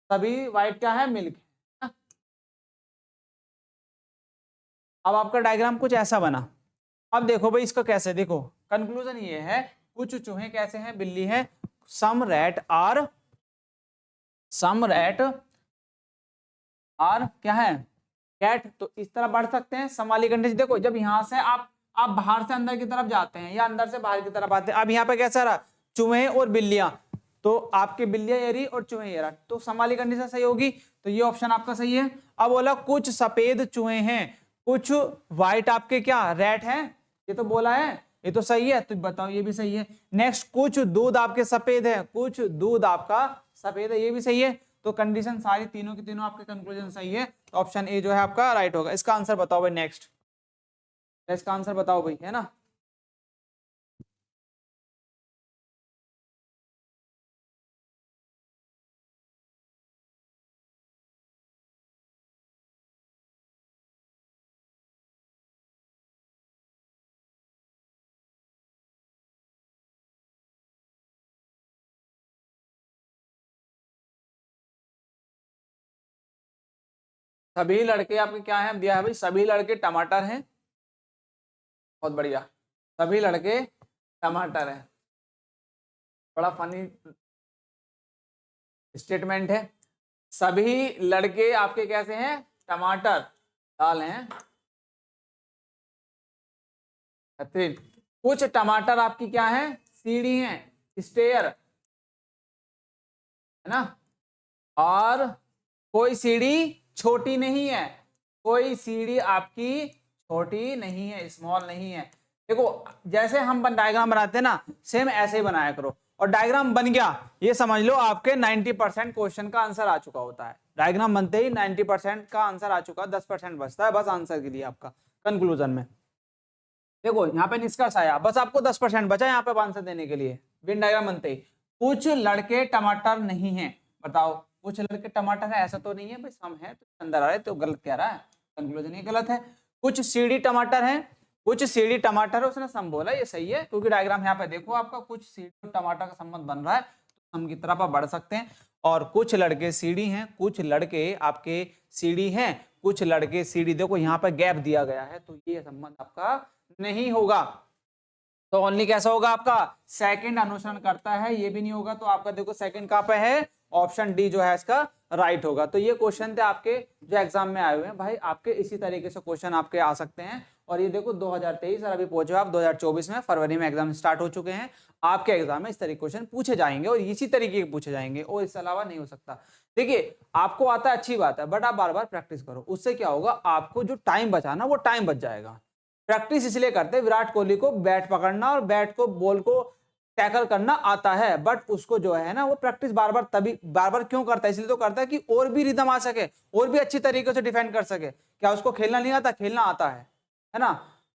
सभी व्हाइट क्या है, मिल्क है। अब आपका डायग्राम कुछ ऐसा बना। अब देखो भाई इसका कैसे, देखो कंक्लूजन ये है, कुछ चूहे कैसे हैं, बिल्ली है, सम रैट आर क्या है, कैट। तो इस तरह बढ़ सकते हैं, सम वाली कंडीशन। देखो, जब यहां से आप बाहर से अंदर की तरफ जाते हैं, या अंदर से बाहर की तरफ आते हैं, अब यहाँ पे कैसा रहा, चूहे और बिल्लियां, तो आपके बिल्लियां ये रही और चूहे ये रहा, तो सम वाली कंडीशन सही होगी, तो ये ऑप्शन आपका सही है। अब बोला कुछ सफेद चूहे हैं, कुछ व्हाइट आपके क्या रैट हैं, ये तो बोला है, ये तो सही है, तो बताओ ये भी सही है। नेक्स्ट, कुछ दूध आपके सफेद है, कुछ दूध आपका सफेद है, ये भी सही है। तो कंडीशन सारी तीनों की तीनों आपके कंक्लूजन सही है, तो ऑप्शन ए जो है आपका राइट होगा। इसका आंसर बताओ भाई। नेक्स्ट, इसका आंसर बताओ भाई, है ना। सभी लड़के आपके क्या हैं, दिया है भाई सभी लड़के टमाटर हैं। बहुत बढ़िया, सभी लड़के टमाटर हैं। बड़ा फनी स्टेटमेंट है। सभी लड़के आपके कैसे हैं, टमाटर लाल हैं। बेहतरीन। कुछ टमाटर आपकी क्या है, सीढ़ी हैं, स्टेयर, है ना। और कोई सीढ़ी छोटी नहीं है, कोई सीढ़ी आपकी छोटी नहीं है, स्मॉल नहीं है। देखो जैसे हम डायग्राम बनाते हैं ना, सेम ऐसे ही बनाया करो। और डायग्राम बन गया, ये समझ लो आपके 90% क्वेश्चन का आंसर आ चुका होता है। डायग्राम बनते ही 90% का आंसर आ चुका, 10% बचता है बस आंसर के लिए आपका कंक्लूजन में। देखो यहाँ पे निष्कर्ष आया, बस आपको 10% बचा यहाँ पे आंसर देने के लिए। वेन डायग्राम बनते ही कुछ लड़के टमाटर नहीं है, बताओ कुछ लड़के टमाटर है, ऐसा तो नहीं है भाई, सम है तो अंदर आ रहे तो गलत कह रहा है, कंक्लूजन ये गलत है। कुछ सीढ़ी टमाटर है, कुछ सीढ़ी टमाटर है, उसने सम बोला, ये सही है क्योंकि डायग्राम यहाँ पे देखो आपका कुछ सीढ़ी टमाटर का संबंध बन रहा है, तो सम की तरफ आप बढ़ सकते हैं। और कुछ लड़के सीढ़ी हैं, कुछ लड़के आपके सीढ़ी हैं, कुछ लड़के सीढ़ी, देखो यहाँ पे गैप दिया गया है तो ये संबंध आपका नहीं होगा। तो ओनली कैसा होगा आपका, सेकंड अनुसरण करता है, ये भी नहीं होगा। तो आपका देखो सेकंड कहां पे है, ऑप्शन डी जो है इसका राइट होगा। तो ये क्वेश्चन थे आपके जो एग्जाम में आए हुए हैं भाई, आपके इसी तरीके से क्वेश्चन आपके आ सकते हैं। और ये देखो 2023 और अभी पहुंचे आप 2024 में, फरवरी में एग्जाम स्टार्ट हो चुके हैं। आपके एग्जाम में इस तरीके क्वेश्चन पूछे जाएंगे और इसी तरीके के पूछे जाएंगे, और इसके अलावा नहीं हो सकता। देखिए आपको आता है अच्छी बात है, बट आप बार बार प्रैक्टिस करो, उससे क्या होगा, आपको जो टाइम बचा ना वो टाइम बच जाएगा। प्रैक्टिस इसलिए करते हैं, विराट कोहली को बैट पकड़ना और बैट को बॉल को टैकल करना आता है, बट उसको जो है ना वो प्रैक्टिस बार बार क्यों करता है, इसलिए तो करता है कि और भी रिदम आ सके, और भी अच्छी तरीके से डिफेंड कर सके। क्या उसको खेलना नहीं आता, खेलना आता है ना।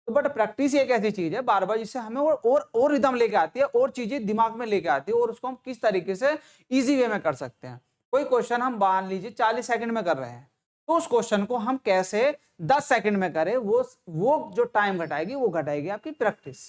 तो बट प्रैक्टिस एक ऐसी चीज है बार बार जिससे हमें और रिदम लेके आती है, और चीजें दिमाग में लेके आती है, और उसको हम किस तरीके से इजी वे में कर सकते हैं। कोई क्वेश्चन हम मान लीजिए 40 सेकंड में कर रहे हैं, तो उस क्वेश्चन को हम कैसे 10 सेकंड में करें, वो जो टाइम घटाएगी वो घटाएगी आपकी प्रैक्टिस।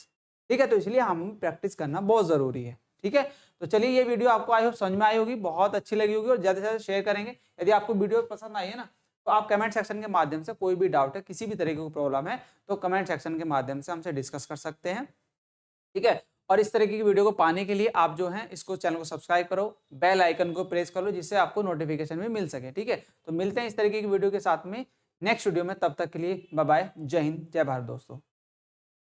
ठीक है, तो इसलिए हम प्रैक्टिस करना बहुत जरूरी है। ठीक है, तो चलिए ये वीडियो आपको आई होप समझ में आई होगी, बहुत अच्छी लगी होगी, और ज्यादा से ज्यादा शेयर करेंगे। यदि आपको वीडियो पसंद आई है ना, तो आप कमेंट सेक्शन के माध्यम से कोई भी डाउट है, किसी भी तरीके की प्रॉब्लम है, तो कमेंट सेक्शन के माध्यम से हमसे डिस्कस कर सकते हैं। ठीक है, और इस तरीके की वीडियो को पाने के लिए आप जो है इसको चैनल को सब्सक्राइब करो, बेल आइकन को प्रेस करो, जिससे आपको नोटिफिकेशन भी मिल सके। ठीक है, तो मिलते हैं इस तरीके की वीडियो के साथ में नेक्स्ट वीडियो में, तब तक के लिए बाय बाय, जय हिंद, जय भारत दोस्तों।